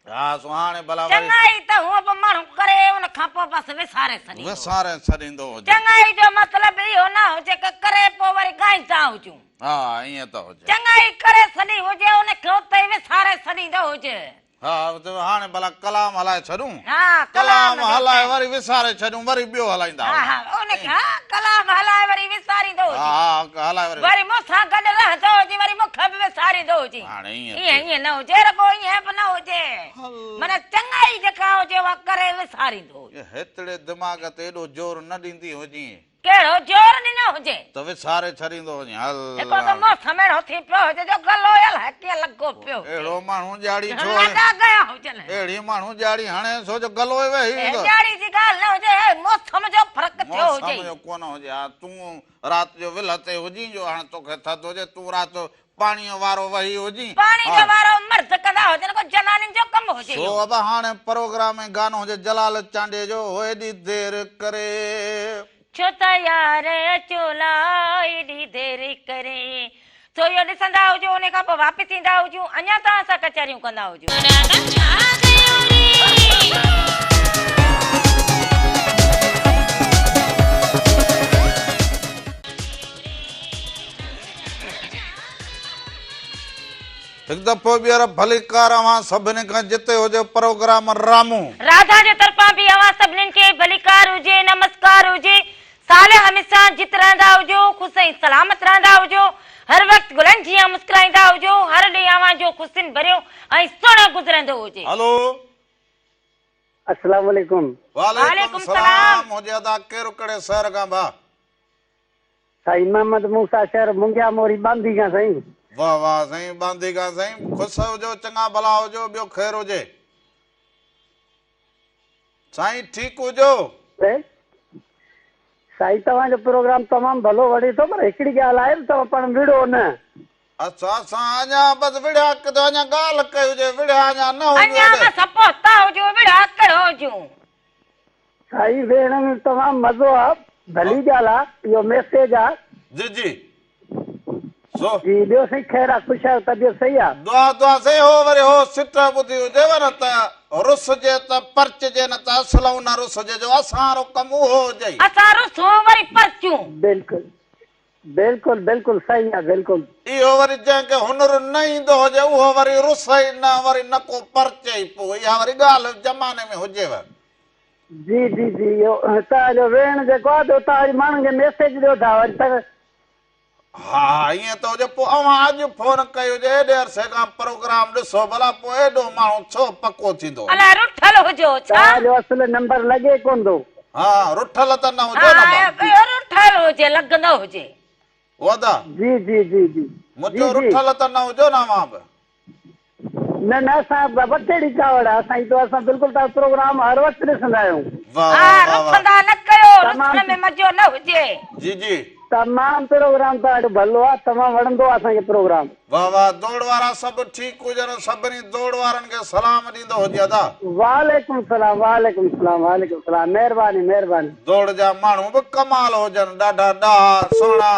हा, सुहाणे भला चङाई त हूअं बि माण्हू करे उन खां पोइ बसि विसारे छॾींदो हुजे। चङाई जो मतिलबु इहो न हुजे कि करे पोइ वरी ॻाईंदा हुजूं। हा, ईअं त हुजे। चङाई करे छॾी हुजे, उनखे उते ई विसारे छॾींदो हुजे। हा, हाणे भला कलाम हलाए छॾूं। हा, कलाम हलाए वरी विसारे छॾूं, वरी ॿियो हलाईंदा। हा, उनखे कलाम हलाए वरी विसारींदो हुजे। हा, हलाए वरी मूंसां गॾु रहंदो हुजे, वरी मूंखे बि विसारींदो हुजे। ईअं न हुजे, रुॻो ईअं बि न हुजे। माना चङाई जेका हुजे उहा करे विसारींदो हुजे। हेतिरे दिमाग़ ते एॾो ज़ोर न ॾींदी हुजे। कहिड़ो ज़ोर ॾिनो हुजे त विसारे छॾींदो हुजे। हल, हिकु त मौसम अहिड़ो थी पियो हुजे जो गलो कीअं लॻो पियो। अहिड़ो माण्हू ॼाड़ी छो गया हुजनि, अहिड़ी माण्हू ॼाड़ी हाणे सो जो गलो वेही ॼाड़ी जी ॻाल्हि न हुजे, मौसम जो फ़र्क़ु थियो हुजे। मौसम जो कोन हुजे। हा, तूं राति जो विल ते हुजी जो हाणे तोखे थधि हुजे, तूं राति जो पाणीअ वारो वही हुजी। पाणी जो वारो मर्द कंदा हुजनि, को जनानियुनि जो कमु हुजे। छो अब हाणे प्रोग्राम में गानो हुजे जलाल चांडे जो, एॾी देरि करे छो त यार चोला एॾी देरि करे। सो इहो ॾिसंदा हुजो, उन खां पोइ वापसि ईंदा हुजूं, अञा तव्हां सां कचहरियूं कंदा हुजूं। हिकु दफ़ो ॿीहर भली कार अवां सभिनी खां जिते हुजे प्रोग्राम रामू राधा जे तरफ़ां बि अवां सभिनीनि खे भली कार हुजे, नमस्कार हुजे। साल हमेशा जित रहंदा हुजो, ख़ुशि ऐं सलामत रहंदा हुजो, हर वक़्तु गुलनि जीअं मुस्कुराईंदा हुजो, हर ॾींहुं अवां जो ख़ुशियुनि भरियो ऐं सुहिणो गुज़रंदो हुजे। हलो अस्सलाम वालेकुम। वालेकुम सलाम हुजे अदा केरो कड़े शहर का बा साईं मोहम्मद मूसा शहर मुंगिया मोरी बांधी का साईं। वाह वाह साईं बांधी का साईं खुश हुजो चंगा भला हुजो ॿियो ख़ैर हुजे साईं ठीक हुजो साईं तव्हांजो प्रोग्राम तमामु भलो वणे थो पर हिकिड़ी ॻाल्हि आहे तव्हां पाण विड़ो न। अच्छा असां अञा बस विड़िया कदो अञा ॻाल्हि कई हुजे विड़िया अञा न अञा हुजे बस पहुता हुजो विड़ा कयो हुजो साईं वेण में तमामु मज़ो आहे भली ॻाल्हि आहे इहो मैसेज आहे जी जी सो जी ॿियो साईं ख़ैर आहे ख़ुशि आहे तबियत सही आहे। दुआ दुआ से हो वरी हो सिट ॿुधी हुजेव न त रुसजे त परचजे न त असलऊं न रुसजे जो असांजो कमु उहो हुजे असां रुसो वरी परचूं बिल्कुलु बिल्कुलु बिल्कुलु सही आहे बिल्कुलु। इहो वरी जंहिंखे हुनर न ईंदो हुजे उहो वरी रुस ई न वरी न को परचे ई पोइ इहा वरी ॻाल्हि ज़माने में हुजेव। जी जी जी इहो तव्हांजो वेण जेको आहे तव्हां माण्हुनि खे मैसेज ॾियो था वरी त हा ईअं त हुजे पोइ अवां अॼु फोन कई हुजे एॾे अरसे खां प्रोग्राम ॾिसो भला पोइ एॾो माण्हू छो पको थींदो अलाए रुठल हुजो छा तव्हांजो असुल नंबर लॻे कोन थो। हा रुठल त न हुजे न भाउ रुठल हुजे लॻंदो हुजे वदा जी जी जी जी मुंहिंजो रुठल त न हुजो न मां बि न न असां वटेड़ी कावड़ आहे साईं तो असां बिल्कुलु तव्हां प्रोग्राम हर वक़्तु ॾिसंदा आहियूं। वाह हा वाह वाह रुठंदा न कयो रुठण में मज़ो न हुजे जी जी तमामु प्रोग्राम त ॾाढो भलो आहे तमामु वणंदो आहे असांखे प्रोग्राम। वाह वाह दौड़ वारा सभु ठीकु हुजनि सभिनी दौड़ वारनि खे सलाम ॾींदो हुजे अदा वालेकुम सलाम वालेकुम सलाम वालेकुम सलाम महिरबानी महिरबानी। दौड़ जा माण्हू बि कमाल हुजनि ॾाढा ॾाह सुहिणा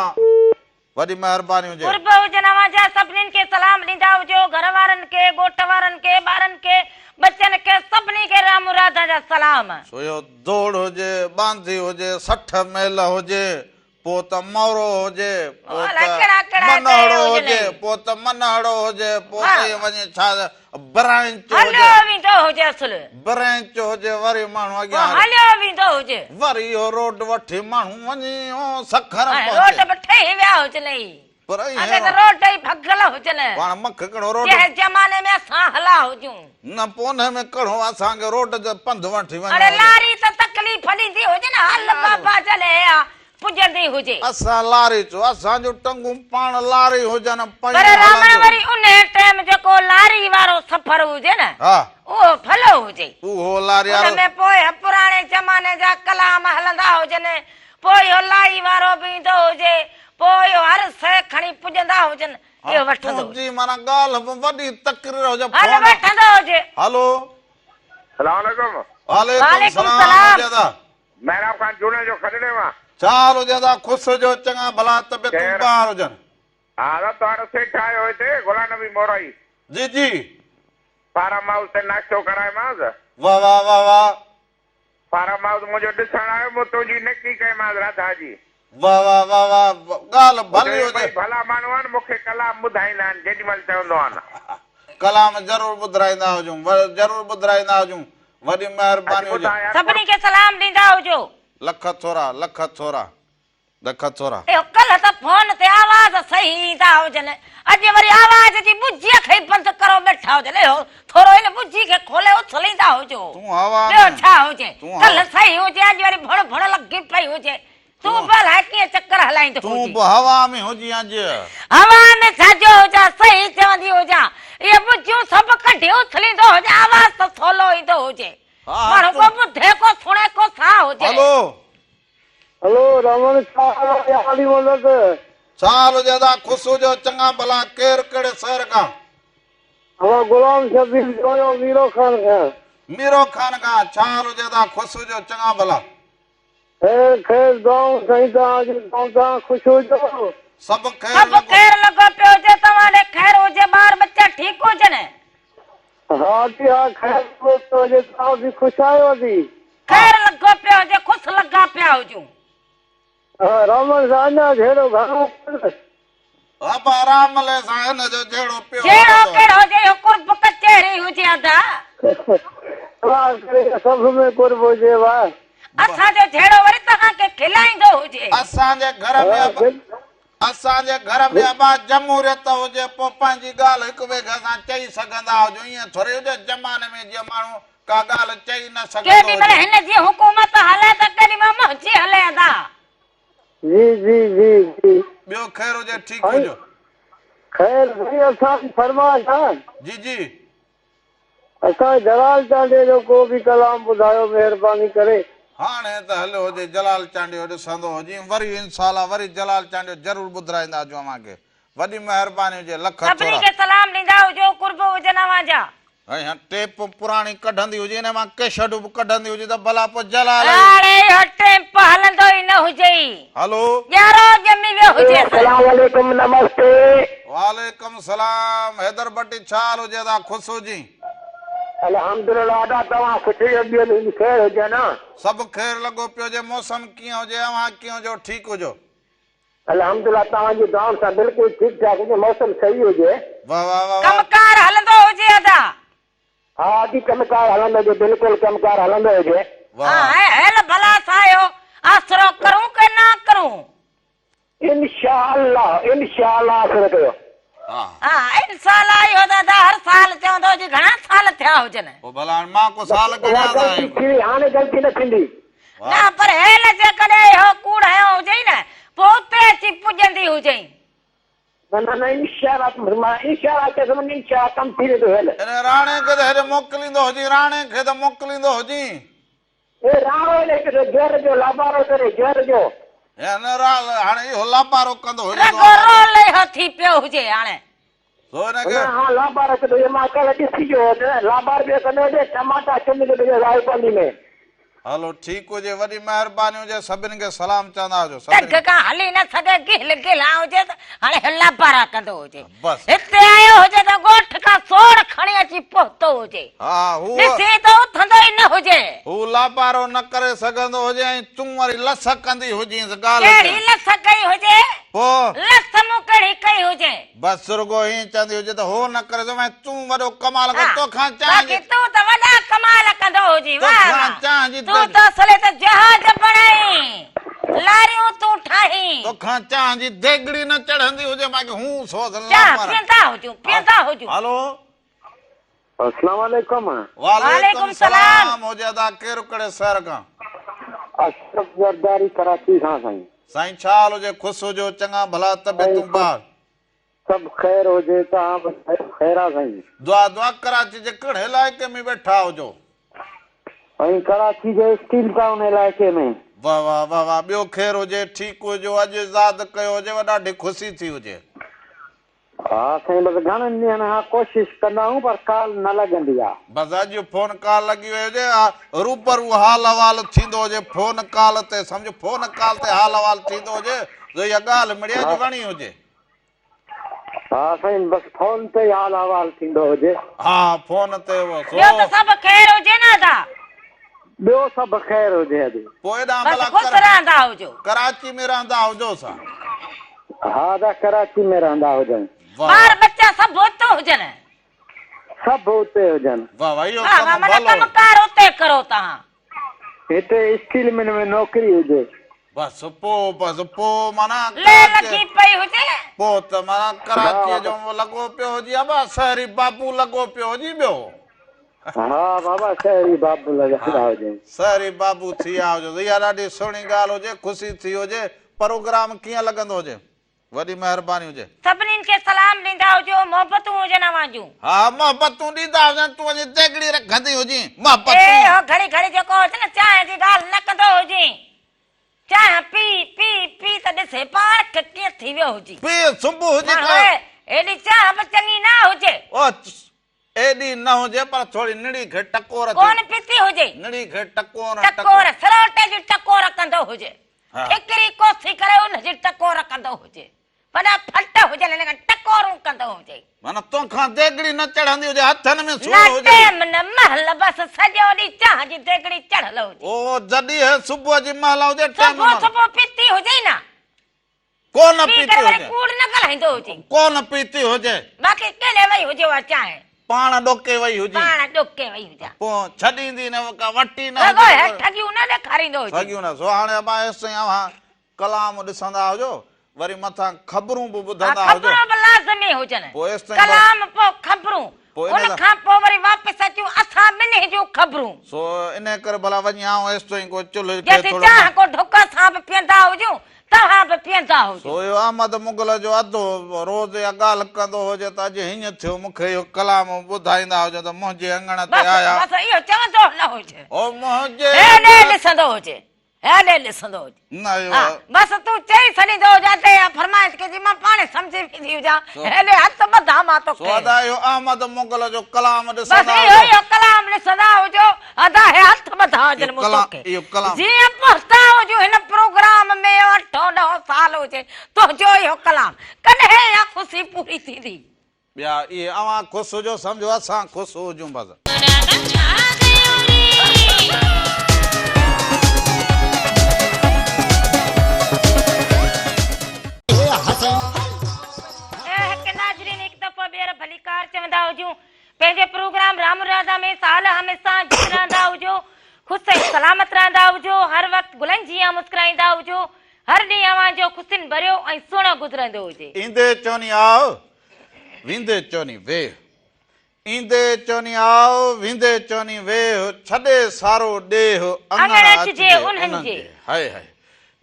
वॾी महिरबानी हुजे कुर्ब हुजनि अवांजा सभिनीनि खे सलाम ॾींदा हुजो घर वारनि खे ॻोठ वारनि खे ॿारनि खे बच्चनि खे सभिनी खे राम राधा जा सलाम। सो इहो दौड़ हुजे बांधी हुजे 60 मेल हुजे पोइ त मौरो हुजे पोइ त मनहड़ो हुजे पोइ त मनहड़ो हुजे पोइ वञे छा ब्रांच हलियो वेंदो हुजे असुल ब्रांच हुजे वरी माण्हू अॻियां हलियो वेंदो हुजे वरी इहो रोड वठी माण्हू वञी सखर रोड पे ठही विया हुजनि पर अॻे त रोड ई भगल हुजनि पाण मख कहिड़ो रोड जंहिं ज़माने में असां हला हुजूं न पोइ में कहिड़ो असांखे रोड जो पंधु वठी अरे वञे लारी त तकलीफ़ ॾींदी हुजे न हल बाबा चले पुॼंदी हुजे असां लारी चो असांजो टंगू पाण लारी हुजनि पर रामण वरी उन टाइम जेको लारी वारो सफ़र हुजे न हा उहो भलो हुजे उहो लारी वारो उनमें पोइ पुराणे ज़माने जा कलाम हलंदा हुजनि पोइ इहो लाई वारो बि ईंदो हुजे पोइ इहो हर शइ खणी पुॼंदा हुजनि इहो वठंदो जी माना ॻाल्हि वॾी तकरीर हुजे हल वठंदो हुजे हलो सलाम अलैकुम वालेकुम सलाम दादा मेहराब खान जूने जो खड़े मां चाल हुजे दादा ख़ुशि हुजो चङा भला तबियत ॿार हुजनि हा तव्हांजो सेठ आयो हिते गुलाम नबी मोराई जी जी फार्म हाउस ते नाश्तो करायोमांसि वाह वाह वाह वाह फार्म हाउस मुंहिंजो ॾिसण आयो मूं तुंहिंजी निकी कईमांसि राधा जी वाह वाह वाह वाह ॻाल्हि भली हुजे भला माण्हू आहिनि मूंखे कलाम ॿुधाईंदा आहिनि जेॾीमहिल चवंदो आहे कलाम ज़रूरु ॿुधाईंदा हुजूं ज़रूरु ॿुधाईंदा हुजूं वॾी महिरबानी हुजे सभिनी खे सलाम ॾींदा हुजो लख थोरा लख थोरा लख थोरा इहो कल्ह त फोन ते आवाज़ सही ईंदा हुजनि अॼु वरी आवाज़ जी ॿुजीअ खे बंदि करो वेठा हुजनि इहो थोरो हिन ॿुजी खे खोले उछलींदा हुजो तूं हवा ॿियो छा हुजे तूं कल्ह सही हुजे अॼु वरी भण भण लॻी पई हुजे तूं भला कीअं चक्कर हलाईंदो तूं बि हवा में हुजी अॼु हवा में छाजो हुजा सही चवंदी हुजा इहे ॿुजियूं सभु कढी उछलींदो हुजे आवाज़ त थोलो ईंदो हुजे माण्हू को ॿुधे को सुणे को छा हुजे हलो हेलो रमन हाली मदद चाल हुजे दादा ख़ुशि हुजो चङा भला केरु कहिड़े शहर खां हमारा गुलाम शबीर जो मीरो खान है मीरो खान खां चाल हुजे दादा ख़ुशि हुजो चङा भला खैर गाँव सही गाँव खुश हो जाओ सभु सभु खैर लॻो पियो हुजे तव्हांखे खैर हुजे ॿार बच्चा ठीकु हुजनि हाँ जी हाँ खैर तो जे तव्हां बि खुश आहियो थी खैर लॻो पियो हुजे ख़ुशि लॻा पिया हुजूं रमन सां अञा जहिड़ो घणो बाबा राम ले सां हिन जो जहिड़ो पियो जहिड़ो कहिड़ो हुजे इहो कुर्ब कचहरी हुजे अदा सभ में कुर्ब हुजे वाह असांजो जहिड़ो वरी तव्हांखे खिलाईंदो हुजे असांजे घर में अबा जमहूरियत हुजे पोइ पंहिंजी ॻाल्हि हिक ॿिए खे असां चई सघंदा हुजूं ईअं थोरी हुजे ज़माने में जीअं माण्हू का ॻाल्हि चई न केॾी सघंदो महिल हिन जी हुकूमत हले त केॾी महिल मोची हले था। जी जी जी जी ॿियो ख़ैर हुजे ठीकु हुजो। ख़ैर साईं असांजी फरमाइश आहे जी जी असां जलाल चांडे जो को बि कलाम ॿुधायो महिरबानी करे। हाणे त हलियो हुजे जलाल चांडियो ॾिसंदो हुजे वरी इंशाल्लाह वरी जलाल चांडियो ज़रूरु ॿुधाईंदा अव्हांखे। वॾी महिरबानी हुजे लख सभिनी थोरा। खे सलाम ॾींदा हुजो कुर्ब हुजनि अव्हांजा। ऐं टेप पुराणी कढंदी हुजे हिन मां कैसेट बि कढंदी हुजे त भला पोइ जलाल अरे इहो टेप हलंदो ई न हुजे। हलो यारो ॼमी वियो हुजे। अस्सलाम वालेकुम नमस्ते। वालेकुम सलाम हैदर भट्टी छा हाल हुजे ता ख़ुशि हुजी? अल्हम्दुलिल्लाह ॾाढा तव्हां सुठी ॿियो ख़ैर हुजे न? सभु ख़ैर लॻो पियो हुजे। मौसम कीअं हुजे अव्हां कीअं हुजो ठीकु हुजो? अल्हम्दुलिल्लाह तव्हांजी दुआ सां बिल्कुलु ठीकु ठाक हुजे मौसम सही हुजे। वाह वाह वाह वाह। कमकार हलंदो हुजे अदा। हा अॼु कमकार हलंदो हुजे बिल्कुलु कमकार हलंदो हुजे। हाँ हेल भला सायो आसरो करूं के ना करूं? इंशाअल्लाह असर कयो। हाँ इंशाअल्लाह इहो दादा हर साल चवंदो जी घणा साल थिया हुजनि। ओ भला मां को साल कढा हाणे ग़लती न थींदी। ना पर हेल जेकॾहिं इहो कूड़ हयो हुजे न पोइ उते अची पुॼंदी हुजे। न इंशाअल्लाह के समझ इंशाअल्लाह कम थी वेंदो हेल। राणे खे त हेॾे मोकिलींदो हुजी राणे खे त मोकिलींदो हुजी। ए राणो ने घर जो लाबारो करे घर जो हाणे इहो लापारो कंदो हुजे रगो रोल इहो थी पियो हुजे हाणे। सो हिनखे हा लाबार करे मां कल ॾिसी जो लाबार बि कंदो हुजे टमाटा चुन के राई पानी में। हलो ठीकु हुजे वॾी महिरबानी हुजे सभिनी खे सलाम चवंदा हुजो टग सभिनी खां हली न सघे गिल गिला हुजे त हाणे हला पारा कंदो हुजे। बस हिते आयो हुजे त ॻोठ खां सोड़ खणी अची पहुतो हुजे। हा हू ॾिसी त उथंदो ई न हुजे। हू लापारो न करे सघंदो हुजे ऐं तूं वरी लस कंदी हुजींसि ॻाल्हि कहिड़ी लस कई हुजे? पोइ लस मूं कहिड़ी कई हुजे? बसि रुगो हीअं चवंदी हुजे त हो न करे सघां तूं वॾो कमाल कर तोखां बाक़ी तूं त वॾा कमाल कंदो हुजी। तोखां चां जी तूं त असले त जहाज बणाई लारियूं तूं ठाही। तोखां चां जी देगड़ी न चढ़ंदी हुजे बाक़ी हूं सोच पींदा हुजूं। हलो अस्सलाम वालेकुम। वालेकुम सलाम हो ज्यादा केरु कड़े शहर खां? अशरफ जरदारी कराची खां साईं। साईं छा हाल हुजे ख़ुशि हुजो चङा भला तबियतूं ॿार सब खैर हुजे तव्हां खैर आहे साईं। दुआ दुआ कराची जे कहिड़े इलाइक़े में वेठा हुजो? ऐं कराची जे स्टील टाउन इलाइक़े में। वाह वाह वाह वाह ॿियो ख़ैर हुजे ठीकु हुजो अॼु यादि कयो हुजे ॾाढी ख़ुशी थी हुजे। हा साईं बसि घणनि ॾींहंनि खां कोशिशि कंदा आहियूं पर कॉल न लॻंदी आहे। बसि अॼु फोन कॉल लॻी वई हुजे रूबरू हाल अहवाल थींदो हुजे फोन कॉल ते सम्झो फोन कॉल ते हाल अहवाल थींदो हुजे जो इहा ॻाल्हि मिड़िया जी वणी हुजे। हा साईं बसि फोन ते ई हाल अहवाल थींदो हुजे। हा फोन ते ॿियो त सभु ख़ैर हुजे न दा? ॿियो सभु ख़ैर हुजे अॼु। पोइ ख़ुशि रहंदा हुजो। कराची में रहंदा हुजो सा? हा त कराची में रहंदा हुजनि। ॿार बच्चा सभु हुते हुजनि? सभु हुते हुजनि। वाह वाह इहो कमकार उते करो तव्हां? हिते स्टील मिल में नौकिरी हुजे। बसि पोइ माना लगी पई हुजे। पोइ त माना कराची जो लॻो पियो हुजे अबा शहरी बाबू लॻो पियो हुजे ॿियो। हा बाबा शहरी बाबू लॻंदा हुजे। शहरी बाबू थी विया हुजो इहा ॾाढी सुहिणी ॻाल्हि हुजे ख़ुशी थी हुजे। प्रोग्राम कीअं लॻंदो हुजे? वॾी महिरबानी हुजे। सभिनीनि खे सलाम ॾींदा हुजो मोहबतूं हुजनि अवांजूं। हा मोहबतूं ॾींदा हुजनि तूं वञी देगड़ी रखंदी हुजी मोहबत घड़ी घड़ी जेको हुजे न चांहि जी ॻाल्हि न कंदो हुजे। चांहि पी पी पी त ॾिसे पाण खे कीअं थी वियो हुजे। पी सुबुह हुजे एॾी चांहि बि चङी न हुजे। ओ एॾी न हुजे पर थोरी निड़ी खे टकोर कोन पीती हुजे। निड़ी खे टकोर सरोटे जी टकोर कंदो हुजे। हिकिड़ी कोसी करे उन जी टकोर कंदो हुजे। वॾा फट हुजनि हिन खां टकोरूं कंदो हुजे। माना तोखां देगड़ी न चढ़ंदी हुजे हथनि में सूर हुजे। न महल बसि सॼो ॾींहुं चांहि जी देगड़ी चढ़ल हुजे। ओ जॾहिं सुबुह जी महल हुजे सुबुह पीती हुजे न कोन पीती हुजे कूड़ न ॻाल्हाईंदो हुजे। कोन पीती हुजे बाक़ी केॾे वई हुजे उहा चांहि पाण ॾोके वई हुजे। पाण ॾोके वई हुजे पोइ छॾींदी न वटी न ठगियूं न ॾेखारींदो हुजे। ठगियूं न सो हाणे कलाम ॾिसंदा हुजो वरी मथां ख़बरूं बि ॿुधंदा हुजो। में हुजनि कलाम पोइ ख़बरूं उन खां पोइ वरी वापसि अचूं असां ॿिन्ही जूं ख़बरूं सो इन करे भला वञी आऊं एस ताईं को चुल्ह जेसी चाह को ढुक सां बि पीअंदा हुजूं तव्हां बि पीअंदा हुजो सो यो अहमद मुगल जो अधो रोज़ या ॻाल्हि कंदो हुजे त अॼु हीअं थियो मूंखे इहो कलाम ॿुधाईंदा हुजो त मुंहिंजे अङण ते आया बसि इहो चवंदो न हुजे ओ मुंहिंजे हेॾे ॾिसंदो हुजे हेॾे ॾिसंदो हुजे न इहो बसि तूं चई छॾींदो हुजां ते फरमाइश कजी मां पाणे सम्झी वेंदी हुजां हेॾे हथ ॿधा मां तो सो अदा इहो अहमद मुगल जो कलाम बसि ॾिसंदा इहो कलाम ॾिसंदा हुजो अदा हथ ॿधा हुजनि मूं तोखे इहो कलाम जीअं पहुता हुजो हिन प्रोग्राम में 8-9 साल हुजे तुंहिंजो इहो कलाम कॾहिं इहा ख़ुशी पूरी थींदी ॿिया इहे अवां ख़ुशि हुजो सम्झो असां ख़ुशि हुजूं बसि भलीकार चवंदा हुजूं पंहिंजे प्रोग्राम राम राधा में साल हमेशा जुड़ी रहंदा हुजो ख़ुशि सलामत रहंदा हुजो हर वक़्तु गुलनि जीअं मुस्कुराईंदा हुजो हर ॾींहुं अवां जो ख़ुशियुनि भरियो ऐं सुहिणो गुज़रंदो हुजे ईंदे चवनी आओ वेंदे चवनी वे ईंदे चवनी आओ वेंदे चवनी वे छॾे सारो ॾेह अङण अचिजे उन्हनि जे हाय हाय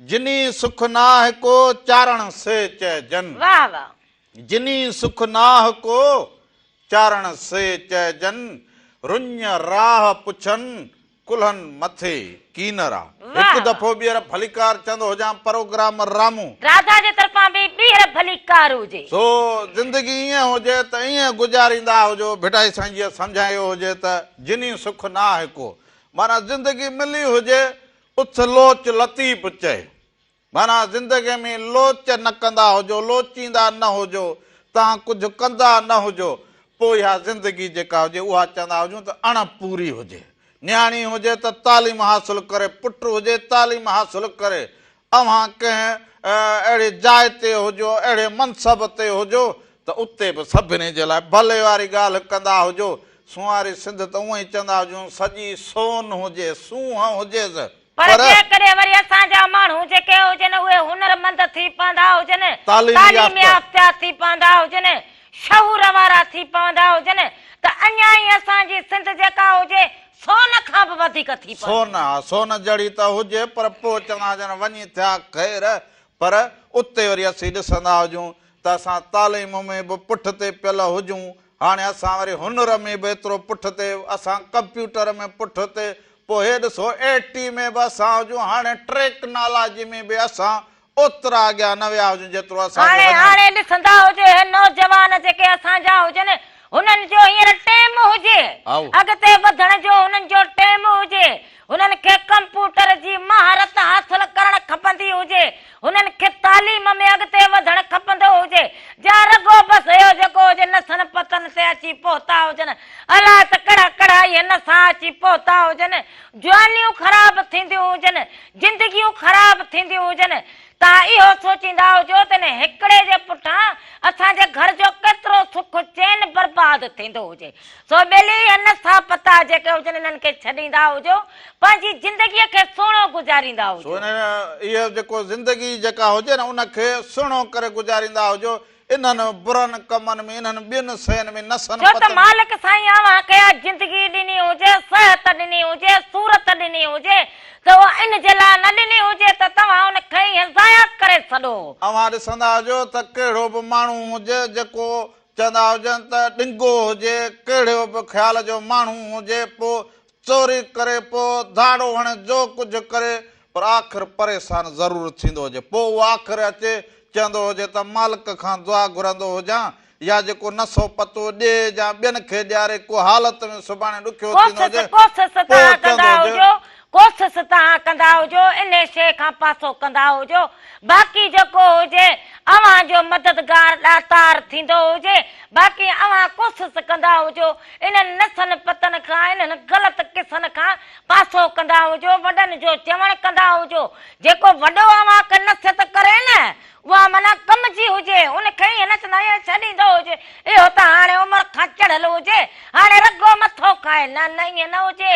जिनी सुख नाह को चारण से चइजन वाह वाह जिनी सुख नाह को चारण से चइजन रुञ राह पुछन कुल्हन मथे कीनरा हिकु दफ़ो ॿीहर भलीकार चवंदो हुजां प्रोग्राम रामू राधा जे तरफ़ां बि ॿीहर भलीकार हुजे सो ज़िंदगी ईअं हुजे त ईअं गुज़ारींदा हुजो भिटाई साईं जीअं सम्झायो हुजे त जिनी सुख नाह को माना ज़िंदगी मिली हुजे उथ लोच लतीफ़ चए माना ज़िंदगी में लोच न कंदा हुजो लोचींदा न हुजो तव्हां कुझु कंदा न हुजो पोइ इहा ज़िंदगी जेका हुजे उहा चवंदा हुजूं त अण पूरी हुजे न्याणी हुजे त तालीम हासिल करे पुटु हुजे तालीम हासिल करे अव्हां कंहिं अहिड़े जाइ ते हुजो अहिड़े मनसब ते हुजो त उते बि सभिनी जे लाइ भले वारी ॻाल्हि कंदा हुजो सुवारी सिंध त उअं ई चवंदा हुजूं सॼी सोन हुजे सूंहं हुजेसि पर जेकॾहिं वरी असांजा माण्हू जेके हुजनि उहे हुनरमंद थी पवंदा हुजनि तालीम याफ़्ता थी पवंदा हुजनि शऊर वारा थी पवंदा हुजनि त अञा ई असांजी सिंध जेका हुजे सोन खां बि वधीक थी सोन जड़ी त हुजे पर पोइ चवंदा हुजनि वञी थिया ख़ैर पर उते वरी असीं ॾिसंदा हुजूं त असां तालीम में बि पुठिते पियल हुजूं हाणे असां वरी हुनर में बि एतिरो पुठिते असां कंप्यूटर में पुठिते पोइ हे ॾिसो 80 में बि असां हुजूं हाणे टेक्नोलॉजी में बि असां ओतिरा अॻियां न विया हुजूं जेतिरो असां हाणे ॾिसंदा हुजे नौजवान जेके असांजा हुजनि हुननि जो हींअर टाइम हुजे अॻिते वधण जो हुननि जो टाइम हुजे हुननि खे कंप्यूटर जी महारत हासिल करणु खपंदी हुजे हुननि खे तालीम में अॻिते वधणु खपंदो हुजे जा रगो बसि इहो जेको हुजे नसन पतन ते अची पहुता हुजनि अलाए त कड़ा कड़ाई नसां अची पहुता हुजनि जवानियूं ख़राब थींदियूं हुजनि ज़िंदगियूं ख़राब थींदियूं हुजनि तव्हां इहो सोचींदा हुजो त हिकिड़े जे पुठियां असांजे घर जो केतिरो सुख चैन बर्बाद थींदो हुजे सो ॿेली नसा पता जेके हुजनि हिननि खे छॾींदा हुजो पंहिंजी ज़िंदगीअ खे सुहिणो गुज़ारींदा हुजो इहो जेको ज़िंदगी जेका हुजे न उनखे सुहिणो करे गुज़ारींदा हुजो इन्हनि बुरनि कमनि में इन्हनि ॿियनि शयुनि में नसन छो त मालिक साईं अव्हांखे ज़िंदगी ॾिनी हुजे सिहत ॾिनी हुजे सूरत ॾिनी हुजे त उहा इन जे लाइ न ॾिनी हुजे त तव्हां उनखे ज़ाया करे छॾो अव्हां ॾिसंदा हुजो त कहिड़ो बि माण्हू हुजे जेको चवंदा हुजनि त ॾिंगो हुजे कहिड़ो बि ख़्याल जो माण्हू हुजे पोइ चोरी करे पोइ धाड़ो हणे जो कुझु करे पर आख़िर परेशान ज़रूरु थींदो हुजे पोइ उहो आख़िर अचे चवंदो हुजे त मालिक खां दुआ घुरंदो हुजां या जेको नसो पतो ॾे या ॿियनि खे ॾियारे को हालत में सुभाणे ॾुखियो थींदो हुजे कोशिशि तव्हां कंदा हुजो इन शइ खां पासो कंदा हुजो बाक़ी जेको हुजे अव्हां जो मददगार ॾातार थींदो हुजे बाक़ी अव्हां कोशिशि कंदा हुजो इन्हनि नसनि पतनि खां इन्हनि ग़लति किसनि खां पासो कंदा हुजो वॾनि जो चवणु कंदा हुजो जेको वॾो अव्हां खे नसिहत करे न उहा माना कम जी हुजे उनखे ईअं न चवंदा छॾींदो हुजे इहो त हाणे उमिरि खां चढ़ियल हुजे हाणे रगो मथो खाए न न ईअं न हुजे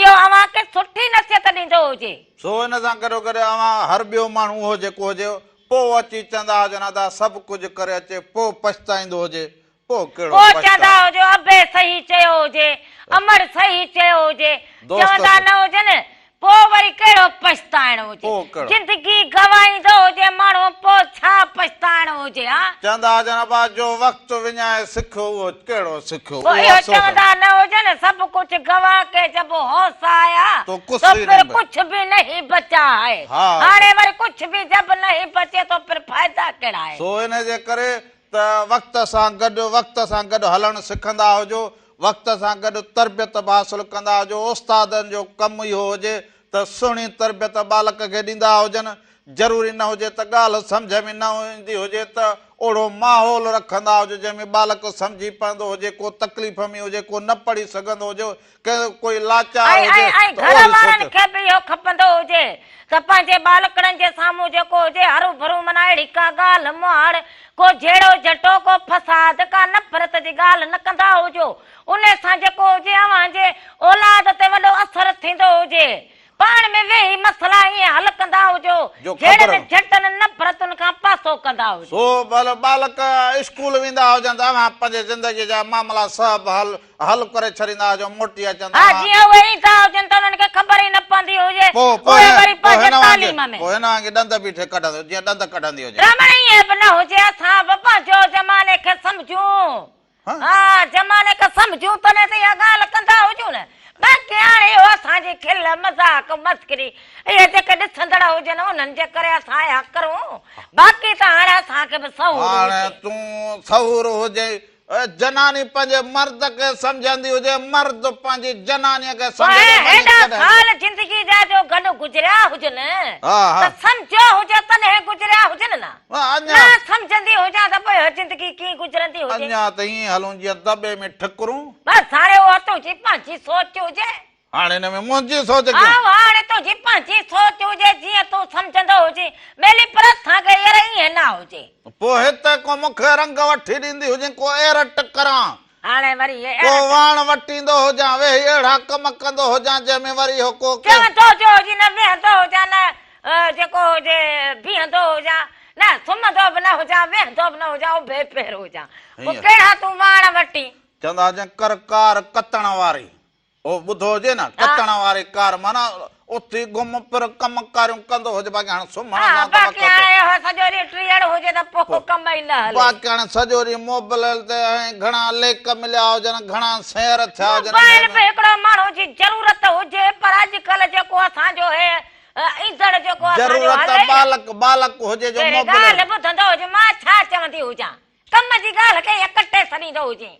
इहो अव्हां खे सुठी नसिहत ॾींदो हुजे सो हिन सां गॾो गॾु अव्हां हर ॿियो माण्हू हो जेको हुजे पोइ अची चवंदा हुजनि अदा सभु कुझु करे अचे पोइ पछताईंदो हुजे पोइ कहिड़ो पोइ चवंदा हुजो अबे सही चयो हुजे अमर सही चयो हुजे चवंदा न हुजनि पोइ वरी कहिड़ो पछताइणो हुजे जिंदगी गवाईंदो हुजे माण्हू पोइ छा पछताइणो हुजे हा चवंदा हुजनि अबा जो वक़्तु विञाए सिखो उहो कहिड़ो सिखियो इहो चवंदा न हुजनि सभु कुझु गवा के जब होश आया तो फिर कुछ भी नहीं बचा है हाणे वरी कुछ भी जब नहीं बचे तो फिर फ़ाइदा कहिड़ा आहे सो इन जे करे त वक़्त सां गॾु हलणु सिखंदा हुजो वक़्त सां गॾु तरबियत बि हासिल कंदा हुजो उस्तादनि जो कमु इहो हुजे त सुहिणी तरबियत बालक खे ॾींदा हुजनि ज़रूरी न हुजे त ॻाल्हि सम्झ में न ईंदी हुजे त ओड़ो माहौल रखंदा हुजो जंहिंमें बालक सम्झी पवंदो हुजे को तकलीफ़ में हुजे को न पढ़ी सघंदो हुजे कोई लाचार हुजे घर वारनि खे बि इहो खपंदो हुजे त पंहिंजे बालकड़नि जे साम्हूं जेको हुजे हरू भरू माना अहिड़ी का ॻाल्हि मुहाड़ को जहिड़ो जटो को फसाद का नफ़रत जी ॻाल्हि न कंदा हुजो उन सां जेको हुजे अव्हांजे औलाद ते वॾो असरु थींदो हुजे पाण में वेही मसला ईअं हल कंदा हुजो जहिड़े झटनि नफ़रतुनि खां पासो कंदा हुजो सो बालक स्कूल वेंदा हुजनि त अव्हां पंहिंजे ज़िंदगी जा मामला सभु हल करे छॾींदा हुजो मोटी अचनि हा जीअं उहे ईंदा हुजनि त उन्हनि खे ख़बर ई न पवंदी हुजे पोइ वरी पंहिंजे तालीम में पोइ हिन वांगुरु ॾंद बीठे कढंदो जीअं ॾंद कढंदी हुजे रमण ईअं बि न हुजे असां बि पंहिंजो ज़माने खे सम्झूं हा ज़माने खे सम्झूं तॾहिं त इहा ॻाल्हि कंदा हुजूं न बाक़ी हाणे इहो असांजी खिल मज़ाक मस्करी इहे जेके ॾिसंदड़ हुजनि उन्हनि जे करे असां इहा करूं बाक़ी त हाणे असांखे बि सहूर हाणे तूं सहूर हुजे जनानी पंहिंजे मर्द खे सम्झंदी हुजे मर्द पंहिंजी जनानीअ खे हेॾा साल जिंदगी जा जो गॾु गुज़रिया हुजनि त सम्झो हुजे तॾहिं गुज़रिया हुजनि न सम्झंदी हुजां त पोइ जिंदगी कीअं गुज़रंदी हुजे अञा त ईअं हलूं जीअं दॿे में ठिकरूं बसि हाणे उहा तुंहिंजी पंहिंजी सोच हुजे हाणे हिन में मुंहिंजी सोच हाणे तुंहिंजी पंहिंजी सोच हुजे जीअं तूं सम्झंदो हुजे मेली पर असांखे ईअं न हुजे पोइ हिते को मूंखे रंग वठी ॾींदी हुजे को एरट करां हाणे वरी को वाण वटींदो हुजां वेही अहिड़ा कम कंदो हुजां जंहिंमें वरी हो को चवंदो हुजे न वेहंदो हुजां न जेको हुजे बीहंदो हुजां न सुम्हंदो बि न हुजां वेहंदो बि न हुजां उभे पेर हुजां पोइ कहिड़ा तूं वाण वटी चवंदा हुजे कर कार कतण वारी ओ ॿुधो हुजे न कतण वारी कार माना उथी घुम फिर कम कारियूं कंदो हुजे बाक़ी हाणे सुम्हण बाक़ी हाणे सॼो ॾींहुं टीहड़ हुजे त पोइ कम ई न हले बाक़ी हाणे सॼो ॾींहुं मोबाइल ते घणा लेख मिलिया हुजनि घणा शेयर थिया हुजनि मोबाइल में हिकिड़ो माण्हू जी ज़रूरत हुजे पर अॼुकल्ह जेको असांजो है ईंदड़ जेको ज़रूरत बालक हुजे जो ॻाल्हि ॿुधंदो हुजे मां छा चवंदी हुजां कम जी ॻाल्हि खे कटे छॾींदो हुजे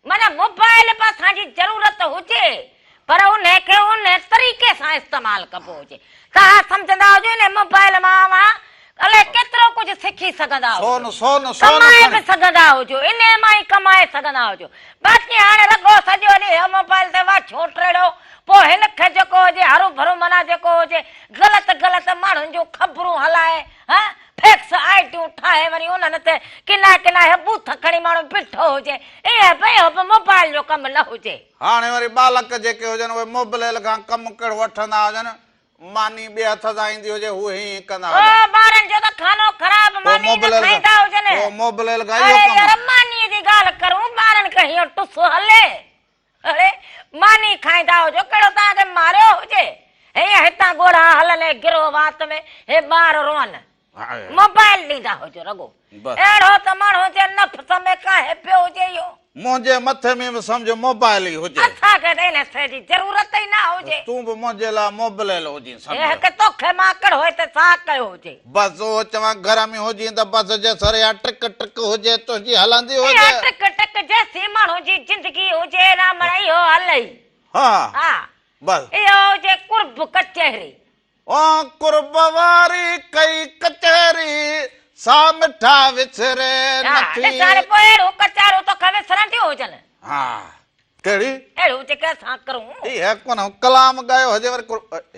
माना मोबाइल पर असांजी ज़रूरत हुजे पर उनखे उन तरीक़े सां इस्तेमाल कबो हुजे तव्हां सम्झंदा हुजो न मोबाइल मां अलाए केतिरो कुझु सिखी सघंदा कमाए बि सघंदा हुजो इन मां ई कमाए सघंदा हुजो बाक़ी हाणे रगो सॼो ॾींहुं मोबाइल ते वाछो टेड़ो पोइ हिनखे जेको हुजे हरू भरू माना जेको हुजे ग़लति माण्हुनि जूं ख़बरूं हलाए हा फेक्स आइटियूं ठाहे वरी उन्हनि ते किना बूथ खणी माण्हू बीठो हुजे ईअं पियो बि मोबाइल जो कमु न हुजे हाणे वरी बालक जेके हुजनि उहे मोबाइल खां कमु कहिड़ो वठंदा हुजनि मानी ॿिए हथ सां ईंदी हुजे उहे ई कंदा ॿारनि जो त खानो ख़राब मानी खाईंदा हुजनि मोबाइल खां यार मानीअ जी ॻाल्हि करूं ॿारनि खे हीअं टुस हले अरे मानी खाईंदा हुजो कहिड़ो तव्हांखे मारियो हुजे हीअं हितां ॻोढ़ा हलनि गिरो वात में हे ॿार रोअनि मोबाइल ॾींदा हुजो रगो अहिड़ो त माण्हू जे नफ़्स में काहे पियो हुजे इहो मुंहिंजे मथे में बि सम्झो मोबाइल ई हुजे असांखे त इन शइ जी ज़रूरत ई न हुजे तूं बि मुंहिंजे लाइ मोबाइल हुजे हिकु तोखे माकड़ हुजे त छा कयो हुजे बसि उहो चवां घर में हुजे त बसि जे सर या टिक हुजे तुंहिंजी हलंदी हुजे टिक जेसी माण्हू जी ज़िंदगी हुजे राम इहो हले हा बसि इहो हुजे कुर्ब कचहरी ओ कुर्ब वारी कई कचहरी सा मिठा विसरे नथी सारे पोएड़ो कचारो तो खवे सरंटी हुजन हां केड़ी एड़ो जेके सा करूं ए कोन कलाम गायो हजे वर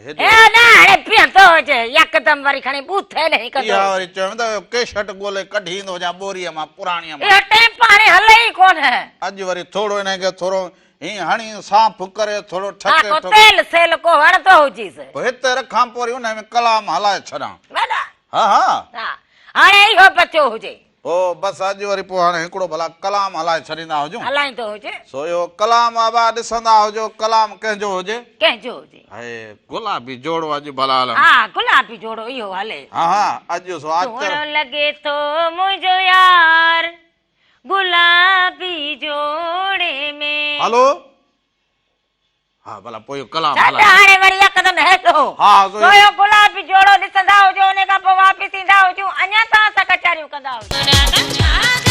ए ना अरे पियंतो हुजे एकदम वरी खणी बूथे नहीं कंदो या वरी चवंदा केशट गोले कढींदो जा बोरीअ मां पुराणीअ मां ए टेम पाणे हले ही कोन है अज वरी थोड़ो इने के थोड़ो ही हणी साफ करे थोड़ो ठके तो तेल सेल को हण तो हुजीस हिते रखां पोरी उन में कलाम हलाए छडा वादा हा हा हा हाणे इहो बचियो हुजे ओ बस अॼु वरी पोइ हाणे हिकिड़ो भला कलाम हलाए छॾींदा हुजूं हलाईंदो हुजे सो इहो कलाम आबा ॾिसंदा हुजो कलाम कंहिंजो हुजे कंहिंजो हुजे हाय गुलाबी जोड़ो अॼु भला हलनि हा गुलाबी जोड़ो इहो हले हा हा अॼु सो सोहणो आचर लॻे थो मुंहिंजो यार गुलाबी जोड़े में हलो हा भला पोइ इहो कलाम छा हलाए हाणे वरी यकदमि हेठो हा सो तो इहो गुलाबी जोड़ो ॾिसंदा हुजो उन खां पोइ वापसि ईंदा हुजूं अञा तव्हां सां कचहरियूं कंदा हुजो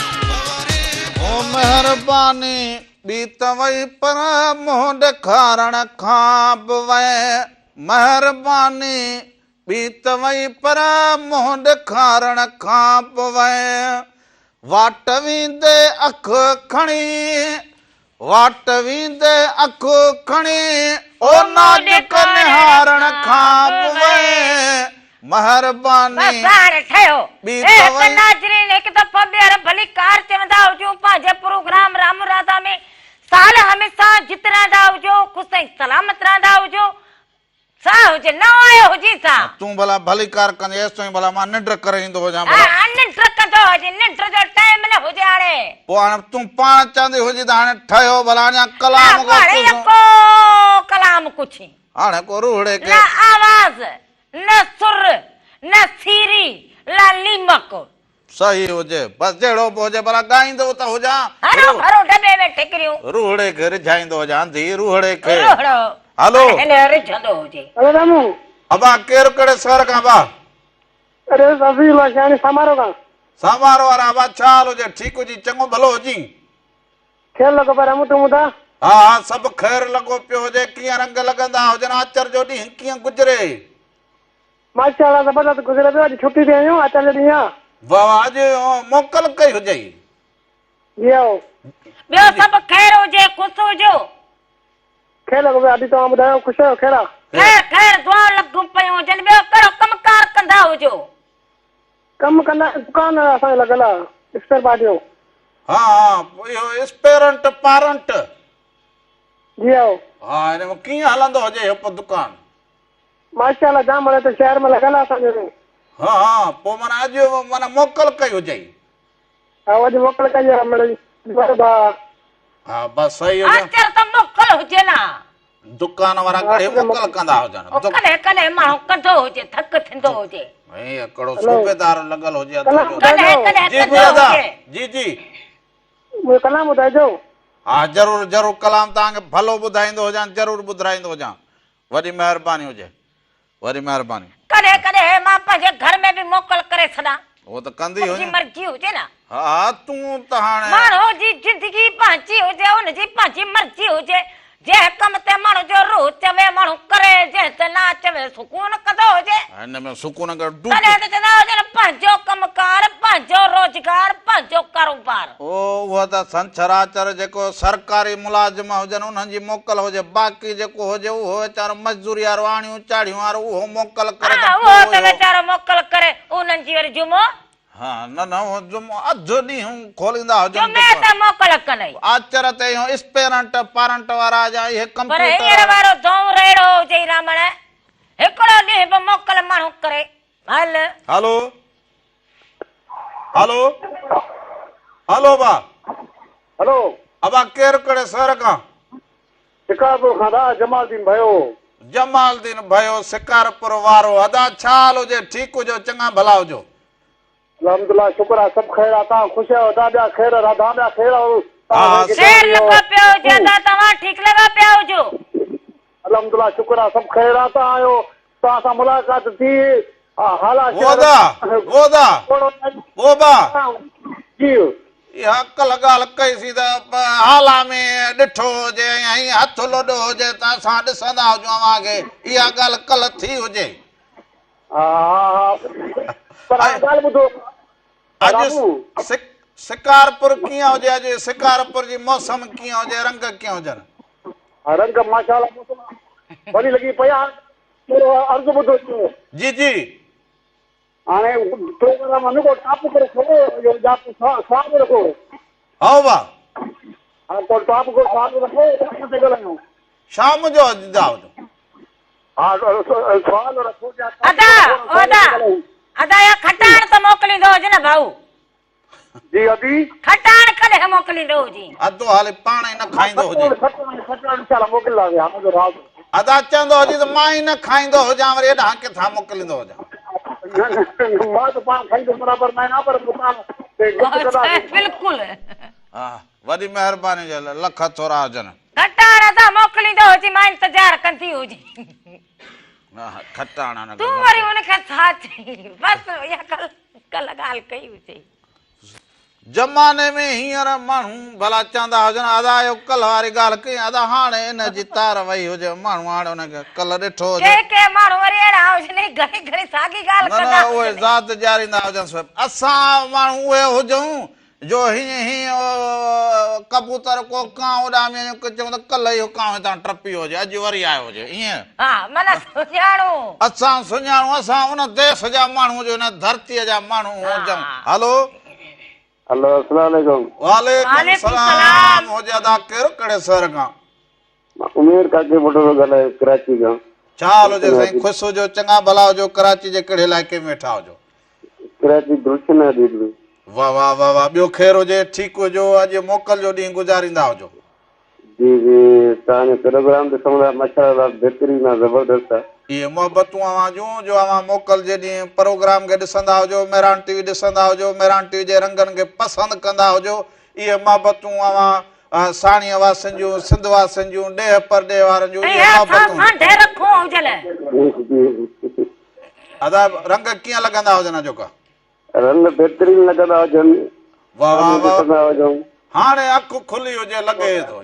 ओ महिरबानी ॿी त वई पर मुंहुं ॾेखारण खां बि वए महिरबानी ॿी त वई पर मुंहुं ॾेखारण खां बि वए वाट वेंदे अख खणी वाट वेंदे अख खणी ओ नाज़ुक निहारण खां बि वए महिरबानी बस हाणे ठहियो ॿी ए त वई नाज़रीन हिकु दफ़ो ॿीहर भली कार चवंदा हुजूं पंहिंजे प्रोग्राम राम राधा में साल हमेशा जित रहंदा हुजो ख़ुशि ऐं सलामत रहंदा हुजो सा हुजे न आयो हुजे सा तूं भला भली कार कंदे एसि ताईं भला मां निंड करे ईंदो हुजां हा भला निंड कंदो हुजे निंड जो टाइम न हुजे हाणे पोइ हाणे तूं पाण चवंदी हुजे त हाणे ठहियो भला अञा कलाम को हाणे तूं- को कलाम कुछ हाणे को रूहड़े न के आवाज न सुर न सीरी न लीमक सही हुजे बस जहिड़ो बि हुजे भला ॻाईंदो त हुजां हरो भरो डबे में ठिकरियूं रूहड़े खे रिझाईंदो हुजां धी रूहड़े खे रोहड़ो हलो हिन रिझंदो हुजे अरे रामू अबा केरु कहिड़े शहर खां बा अरे अभी लाशानी समारो का सामारो वारा अबा छा हाल हुजे ठीकु हुजी चङो भलो हुजी खेल लॻो पर रामू तूं ॿुधा हा हा सभु ख़ैरु लॻो पियो हुजे कीअं रंग लॻंदा हुजनि आचर जो ॾींहुं कीअं गुज़रे माशाल्लाह ज़बरदस्त गुज़रे पियो अॼु छुटी ते आहियूं अचल ॾींहुं आहे वाह अॼु मोकल कई हुजे जी आओ ॿियो सभु ख़ैर हुजे ख़ुशि हुजो खेल लॻो पियो अॼु तव्हां ॿुधायो ख़ुशि आहियो खैर आहे ख़ैर ख़ैर दुआ लॻूं पियूं हुजनि ॿियो कहिड़ो कमकार कंदा हुजो कमु कंदा दुकान असांजो लॻल आहे स्पेयर पार्ट जो हा हा इहो स्पेरंट पारंट जी आओ हा हिन में कीअं हलंदो हुजे इहो पोइ दुकानु माशाल्लाह जाम हाणे त शहर में लॻल आहे असांजो हा हा पोइ माना अॼु माना मोकल कई हुजे हा अॼु मोकल कई आहे मिड़ई हा बसि सही हुजे आचर त मोकल हुजे न दुकान वारा घणे मोकल कंदा हुजनि कॾहिं कॾहिं माण्हू कंदो हुजे थक थींदो हुजे भई हिकिड़ो सूबेदार लॻल हुजे कलाम कॾहिं कॾहिं जी जी कंदो दादा हुजे जी जी मुंहिंजो कलाम ॿुधाइजो हा ज़रूरु ज़रूरु कलाम तव्हांखे भलो ॿुधाईंदो हुजां ज़रूरु ॿुधाईंदो हुजां वॾी महिरबानी हुजे वॾी महिरबानी कॾहिं कॾहिं मां पंहिंजे घर में बि मोकल करे छॾां उहो त कंदी मुंहिंजी हुजे मर्ज़ी हुजे न हा हा तूं त हाणे माण्हू जी जिंदगी पंहिंजी हुजे हुनजी पंहिंजी मर्ज़ी हुजे जंहिं कम ते माण्हू जो रूह चवे माण्हू करे जंहिं ते ना चवे सुकून कंदो हुजे हिन में सुकून खे तॾहिं डूब त चवंदा हुजनि पंहिंजो कमकार पंहिंजो रोजगार पंहिंजो कारोबार ओ उहो त छंछराचर जेको सरकारी मुलाज़िम हुजनि उन्हनि जी मोकल हुजे बाक़ी जेको हुजे उहो वीचारो मज़दूरी वारो आणियूं चाढ़ियूं वारो उहो मोकल करे हा त उहो पोइ त इहो- वीचारो मोकल करे उन्हनि जी वरी जुमो हा न न उहो जुमो अधु ॾींहुं खोलींदा हुजनि जुमे दुकान। त मोकल कनई आचर ते इहो स्पेरंट पारंट वारा जा इहे पर कंप्यूटर हींअर वारो दौं रेड़ो हुजे रामण हिकिड़ो ॾींहुं बि मोकल माण्हू करे हल हलो हलो हलो बा हलो अबा केरु कहिड़े शहर खां शिकारपुर खां दा जमालदीन भयो जमालदीन भयो शिकारपुर वारो अदा छा हाल हुजे ठीकु हुजो चङा भला हुजो अलहमदुल्ला शुक्र आहे सभु ख़ैर आहे तव्हां ख़ुशि आहियो दादा ख़ैर राधा ॿिया ख़ैर हा, शेर लॻो पियो हुजे त तव्हां ठीकु लॻा पिया हुजो अलहमदुल्ला शुक्र आहे सभु ख़ैर आहे तव्हां आहियो तव्हां सां मुलाक़ात थी हालात ओदा ओबा जी इहा अकल ॻाल्हि कईसीं त हाला में ॾिठो हुजे ऐं हथ लोॾो हुजे त असां ॾिसंदा हुजूं अव्हांखे इहा ॻाल्हि कल्ह थी हुजे हा पर ॻाल्हि ॿुधो अॼु शिकारपुर कीअं हुजे अॼु शिकारपुर जी मौसम कीअं हुजे रंग कीअं हुजनि रंग माशाल्लाह वॾी लॻी पई आहे थोरो अर्ज़ु ॿुधो जी जी हाणे प्रोग्राम अनुभव टाप करे रखो साफ़ रखो हा बा हाँ तो आपको साथ रखो से गलाऊं शाम जो ॾींदा हुजो। हाँ सवाल रखो अदा अदा या खटाण त मोकिलींदो हुजे न भाऊ। जी अभी खटाण कॾहिं मोकिलींदो हुजे? अधु हाली पाण ई न खाईंदो हुजे। खटाण इंशाल्लाह मोकिल लागे हम जो रात अदा चवंदो हुजे त मां ई न खाईंदो हुजां वरी हेॾां किथां मोकिलींदो हुजां। मां तो पाण खाई बराबर ना ना पर बिल्कुल। हा वॾी महिरबानी जे लख थोरा हुजनि। खटाण त मोकिलींदो हुजे मां इंतजार कंदी हुजे। खटाण न तूं वरी उनखे छा चई बस इहा कल ॻाल्हि कई हुजे। जमाने में हींअर माण्हू भला चवंदा हुजनि अदा जो कल्ह वारी ॻाल्हि कई अदा हाणे इन जी तार वई हुजे माण्हू हाणे हुनखे कल्ह ॾिठो हुजे। के माण्हू वरी अहिड़ा हुजनि घणी घणी साॻी ॻाल्हि कंदा उहे ज़ात ॼाणींदा हुजनि। असां माण्हू उहे हुजूं जो हीअं कबूतर को कांव उॾामी चऊं त कल्ह इहो कांव हितां टपी हुजे अॼु वरी आयो हुजे ईअं। हा माना सुञाणो असां सुञाणू असां उन देश जा माण्हू हुजूं उन धरतीअ जा माण्हू हुजूं। हलो हेलो अस्सलाम वालेकुम। वालेकुम सलाम हो ज्यादा केरो कड़े शहर का उमेर काके मोटो गले कराची का चाल हो जैसे खुश हो जो चंगा भला हो जो कराची जे कड़े इलाके में ठा हो जो कराची गुलशन दीदी। वाह वाह वाह वाह बियो खैर हो जे ठीक हो जो आज मोकल जो डी गुजारिंदा हो जो। जी जी ताने प्रोग्राम दे समरा माशाअल्लाह बेहतरीन जबरदस्त है। ये मोहब्बतूं आवां जो आवां मोकल जे डी प्रोग्राम के ॾिसंदा हो जो मेरान टीवी ॾिसंदा हो जो मेरान टीवी जे रंगन के पसंद कंदा हो जो ये मोहब्बतूं आवां साणी वासन जो सिंध वासन जो ॾे परॾे वारन जो ये मोहब्बतूं ढे रखो हुजल अदा रंग कीअं लॻंदा हुजनि जो का रंग बेहतरीन लगंदा हुजन। वाह वाह वाह वाह हाणे अखि खुली हुजे लॻे थो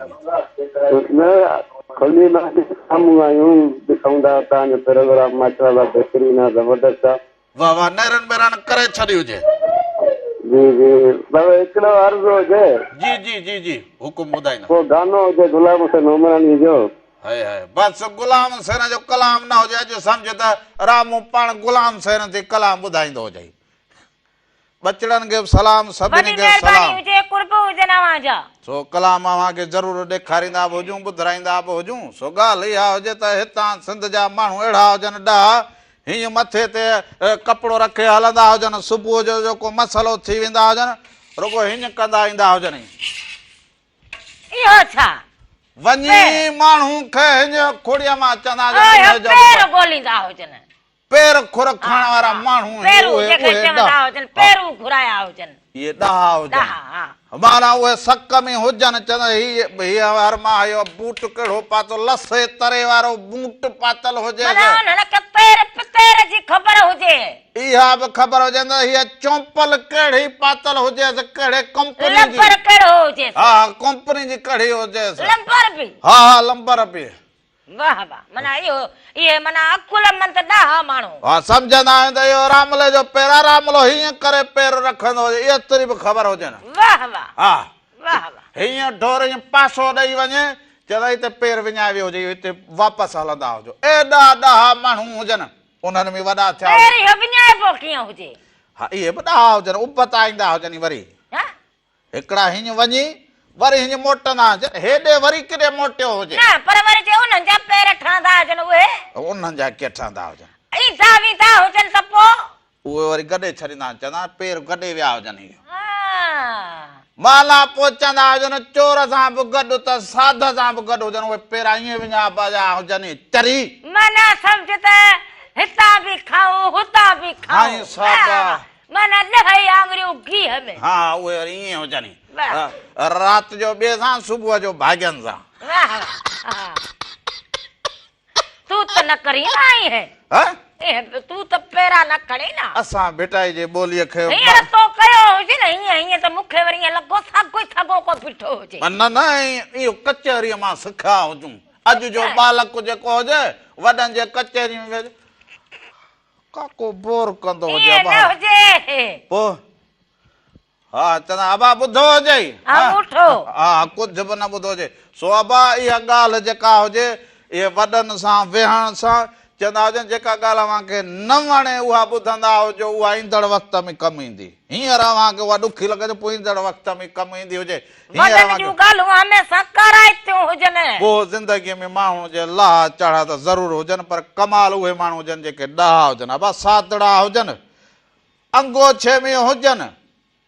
खुली ना साम्हूं आयूं ॾिसूंदा तव्हांजो प्रोग्राम माशाअल्लाह बेहतरीन आहे ज़बरदस्त आहे। वाह वाह नेरन बेरन करे छॾी हुजे। जी जी बाबा हिकिड़ो अर्ज़ु हुजे। जी जी जी जी हुकुम ॿुधाईंदा। को गानो हुजे गुलाम हुसैन उमरानी जो। हाय हाय बस गुलाम हुसैन जो कलाम न हुजे अॼु सम्झ त रामू पाण गुलाम हुसैन ते कलाम ॿुधाईंदो हुजे। बचड़न के सलाम सभिनी के सलाम हुजे कुर्ब हुजे नवां जा सो कलाम अवां के जरूर ॾेखारींदा बि हुजूं ॿुधाईंदा बि हुजूं। सो ॻाल्हि इहा हुजे त हितां सिंध जा माण्हू अहिड़ा हुजनि ॾाढा हीअं मथे ते कपिड़ो रखे हलंदा हुजनि सुबुह जो जेको मसलो थी वेंदा हुजनि रुगो हीअं कंदा ईंदा हुजनि। इहो छा वञी माण्हू खे हीअं खोड़ीअ मां चवंदा पेर ॻोल्हींदा हुजनि पेर खुर खाइण वारा माण्हू पेरू घुराया हुजनि इहे ॾहा हुजनि माना उहे सक में हुजनि चवंदा हीअ हर मां इहो बूट कहिड़ो पातो लसे तरे वारो बूट पातल हुजे पेर जी ख़बर हुजे इहा बि ख़बर हुजे त हीअ चौंपल कहिड़ी पातल हुजे कहिड़े कंपनी जी कहिड़ो हुजे हा कंपनी जी कहिड़ी हुजे लंबर बि हा हा लंबर बि वाह वाह माना इहे माना अकुल मंत ॾाह माण्हू हा सम्झंदा आहियूं त इहो रामले जो पेर रामलो हीअं करे पेर रखंदो हुजे एतिरी बि ख़बर हुजे न। वाह वाह हा वाह वाह हीअं ढोर हीअं पासो ॾेई वञे चवंदा हिते पेर विञाए वियो हुजे हिते वापसि हलंदा हुजो एॾा ॾह माण्हू हुजनि उन्हनि में वॾा थिया विञाइबो कीअं हुजे हा इहे बि ॾह हुजनि उबत आईंदा हुजनि वरी हिकिड़ा हीअं वञी वरी हीअं मोटंदा हुजनि हेॾे वरी किथे मोटियो हुजे न पर वरी जे उन्हनि जा पेर ठहंदा हुजनि उहे उन्हनि जा के ठहंदा हुजनि ईंदा वींदा हुजनि त पोइ उहे वरी गॾे छॾींदा चवंदा पेर गॾे विया हुजनि माला पहुचंदा हुजनि चोर सां बि गॾु त साध सां बि गॾु हुजनि उहे पेर ईअं विञा पिया हुजनि चरी माना सम्झ त हितां बि खाऊं हुतां बि खाऊं माना ॾह आङुरियूं घीअ में हा उहे वरी ईअं हुजनि राति जो ॿिए सां सुबुह जो भाॼियुनि सां तू त न करी न आई है तू त पेरा न खणी न असां बेटाई जे ॿोलीअ खे हींअर तो कयो हुजे न हीअं त मूंखे वरी ईअं लॻो साॻो को बीठो हुजे न न इहो कचहरीअ मां सिखिया हुजूं अॼु जो बालक जेको हुजे वॾनि जे कचहरी में काको बोर कंदो हुजे पोइ हा चवंदा अबा ॿुधो हुजे हा कुझु बि न ॿुधो हुजे सो अबा इहा ॻाल्हि जेका हुजे इहे वॾनि सां वेहण सां चवंदा हुजनि जेका ॻाल्हि अव्हांखे न वणे उहा ॿुधंदा हुजो उहा ईंदड़ वक़्त में कमु ईंदी हींअर अव्हांखे उहा ॾुखी लॻे पोइ ईंदड़ वक़्त में कमु ईंदी हुजे पोइ ज़िंदगीअ में माण्हू जे लाह चढ़ा त ज़रूरु हुजनि पर कमाल उहे माण्हू हुजनि जेके ॾाहा हुजनि अबा सातड़ा हुजनि अंगोछे में हुजनि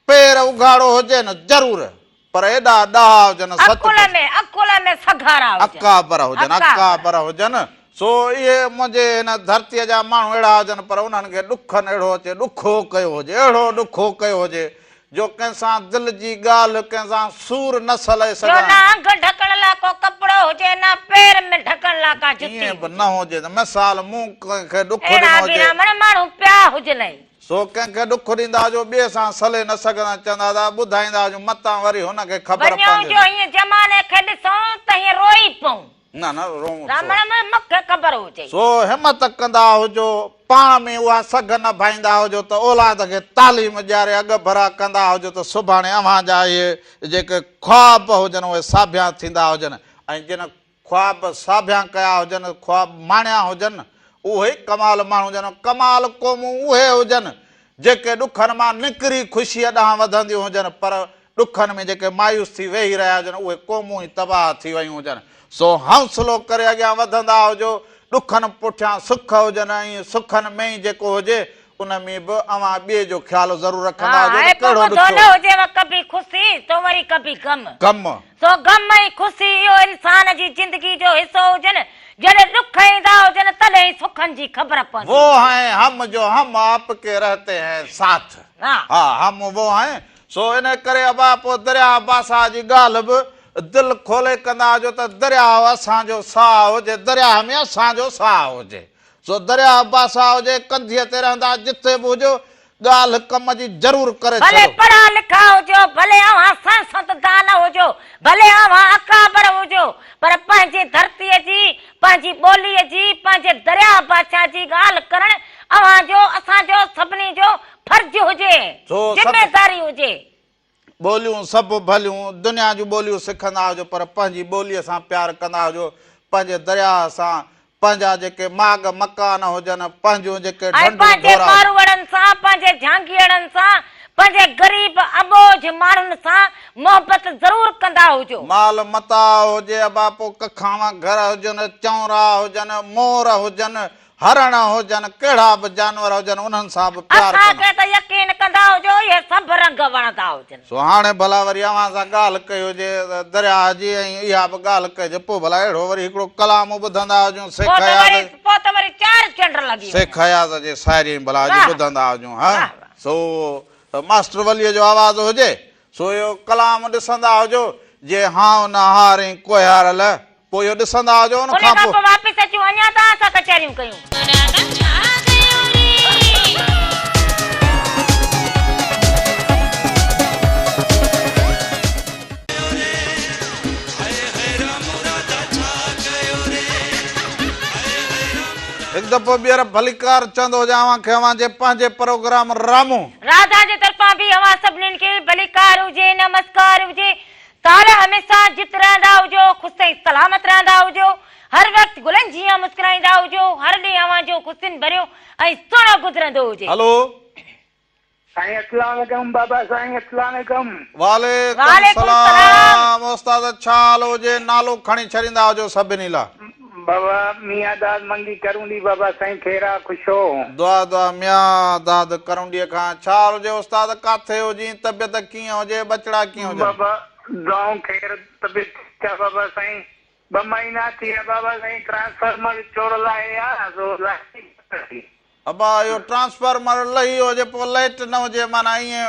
पेर उघाड़ो हुजनि ज़रूरु पर एॾा ॾाहा हुजनि अकाबर हुजनि अकाबर हुजनि सो इहे मुंहिंजे हिन धरतीअ जा माण्हू अहिड़ा हुजनि पर उन्हनि खे ॾुखनि अहिड़ो अचे ॾुखो कयो हुजे अहिड़ो ॾुखो कयो हुजे जो कंहिंसां दिलि जी ॻाल्हि कंहिंसां सूर न सले सघे ईअं बि न हुजे त मिसाल मूं कंहिंखे ॾुख ॾिनो हुजे सो कंहिंखे ॾुख ॾींदा हुजो ॿिए सां सले न सघंदा चवंदा था ॿुधाईंदा हुजो मतां वरी हुनखे ख़बर न न सो हिमत कंदा हुजो पाण में उहा सघ न भाईंदा हुजो त औलाद खे तालीम ॾियारे अॻ भरा कंदा हुजो त सुभाणे अव्हांजा इहे जेके ख्वाब हुजनि उहे साबिया थींदा हुजनि ऐं जिन ख्वाब साबिया कया हुजनि ख्वाब माणिया हुजनि उहे कमाल माण्हू हुजनि कमाल क़ौमूं उहे हुजनि जेके ॾुखनि मां निकिरी ख़ुशीअ ॾांहुं वधंदियूं हुजनि पर ॾुखनि में जेके मायूस थी वेही रहिया हुजनि उहे क़ौमूं ई तबाह थी वियूं हुजनि सो हौसलो करे अॻियां वधंदा हुजो ॾुखनि पुठियां सुख हुजनि ऐं सुखनि में ई जेको हुजे उन में बि अव्हां ॿिए जो ख़्याल ज़रूरु रखंदा वो हैं हम जो हम आपके रहते हैं साथ हा हम वो हैं सो इन करे अबा पोइ दरिया बासा जी ॻाल्हि बि दिल खोले कंदा हुजो त दरिया असांजो साह हुजे दरिया में असांजो साह हुजे सो दरिया बासा हुजे कंधीअ ते रहंदा जिथे बि हुजो ॻाल्हि कम जी ज़रूर करे भले पढ़ा लिखा हुजो भले अव्हां संसददान हुजो भले अव्हां अकाबर हुजो पर पंहिंजी धरतीअ जी पंहिंजी ॿोलीअ जी पंहिंजे दरिया बादशाह जी ॻाल्हि करणु अव्हांजो असांजो सभिनी जो फर्ज़ हुजे ज़िमेदारी हुजे ॿोलियूं सभु भलियूं दुनिया जूं ॿोलियूं सिखंदा हुजो पर पंहिंजी ॿोलीअ सां प्यारु कंदा हुजो पंहिंजे दरिया सां पंहिंजा जेके माग मकान हुजनि पंहिंजूं जेके पंहिंजे मारवड़नि सां पंहिंजे झांगीअड़नि सां पंहिंजे ग़रीब अबोझ माण्हुनि सां मोहबत ज़रूर कंदा हुजो माल मता हुजे बापो कखावा घर हुजनि चौरा हुजनि मोर हुजनि हरण हुजनि कहिड़ा बि जानवर हुजनि उन्हनि सां बि प्यार यकीन कंदा हुजो इहे सभु रंग वणंदा हुजनि सो हाणे भला वरी अव्हां सां ॻाल्हि कई हुजे दरिया जी ऐं इहा बि ॻाल्हि कजे पोइ भला अहिड़ो वरी हिकिड़ो कलाम ॿुधंदा हुजूं शेख हयात जे साइरी भला ॿुधंदा हुजूं हा सो मास्टर वलीअ जो आवाज़ हुजे सो इहो कलाम ॾिसंदा हुजो जे हाउ न हारे कोहारल पोइ इहो ॾिसंदा हुजो उन खां पोइ वापसि अचूं अञा त असां कचहरियूं कयूं हिकु दफ़ो ॿीहर भलीकार चवंदो हुजां खे अव्हां जे पंहिंजे प्रोग्राम रामू राधा जे तरफ़ां बि अव्हां सभिनीनि खे भलीकार हुजे नमस्कार हुजे तार हमेशा जित रहंदा हुजो ख़ुशि ऐं सलामत रहंदा हुजो हर वक़्तु गुलनि जीअं मुस्कुराईंदा हुजो हर ॾींहुं अव्हां जो ख़ुशियुनि भरियो ऐं सुहिणो गुज़रंदो हुजे हेलो साईं अस्सलाम वालेकुम बाबा साईं अस्सलाम वालेकुम वालेकुम सलाम उस्ताद छा हाल हुजे नालो खणी छॾींदा हुजो सभिनी लाइ बाबा मियां दाद मंगी करूंडी बाबा साईं खेरा खुश हो दुआ दुआ मियां दाद करूंडीअ खां छा हाल हुजे उस्ताद काथे हुजी तबियत कीअं हुजे बचड़ा कीअं हुजे बाबा गांव खेर तबियत क्या बाबा साईं 2 महीना थी विया बाबा साईं ट्रांसफार्मर चोरल आहे सो अबा इहो ट्रांसफार्मर लही हुजे पोइ लाइट न हुजे माना ईअं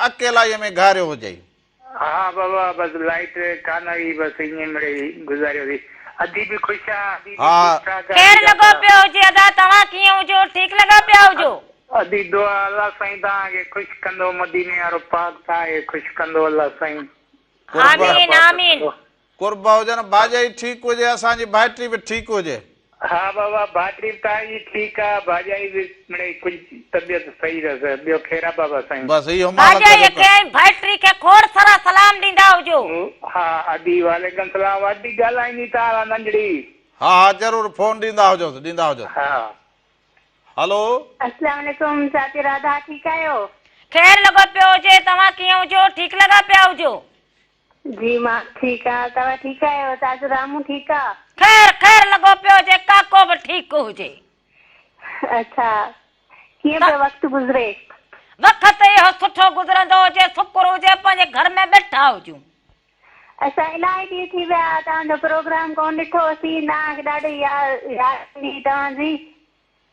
अकेलाईअ में घारियो हुजे हा बाबा बस लाइट कान आई बस ईअं मिड़ेई गुज़ारियो थी अदी भी खुश आहे केर लॻो पियो हुजे अदा तव्हां कीअं हुजो ठीकु लॻा पिया हुजो अदी दुआ अल्लाह साईं तव्हांखे ख़ुशि कंदो मदीने वारो पाक तव्हांखे ख़ुशि कंदो अल्लाह साईं आमीन आमीन कुर्बा हुजनि भाॼाई ठीकु हुजे असांजी भाइटी बि ठीकु हुजे हा बाबा भाइटी तव्हांजी ठीकु आहे भाॼाई बि मिड़ेई कुझु तबियत सही रहे ॿियो खेरा बाबा साईं बस इहो भाइटी खे खोड़ सारा सलाम ॾींदा हुजो हा अदी वालेकुम सलाम अदी ॻाल्हाईंदी तारा नंढड़ी हा हा ज़रूरु फोन ॾींदा हुजो हा हलो अस्सलाम वालेकुम चाची राधा ठीकु आहियो? ख़ैर लॻो पियो हुजे तव्हां कीअं हुजो ठीकु लॻा पिया हुजो जी मां ठीकु आहियां तव्हां ठीकु आहियो चाचू रामू ठीकु आहे? ख़ैर लॻो पियो हुजे काको बि ठीकु हुजे अच्छा कीअं पियो वक़्तु गुज़रे? वक़्तु इहो सुठो गुज़रंदो हुजे शुक्र हुजे पंहिंजे घर में वेठा हुजूं असां इलाही ॾींहं थी विया तव्हांजो प्रोग्राम कोन ॾिठोसीं तव्हांखे ॾाढी यादि ईंदी तव्हांजी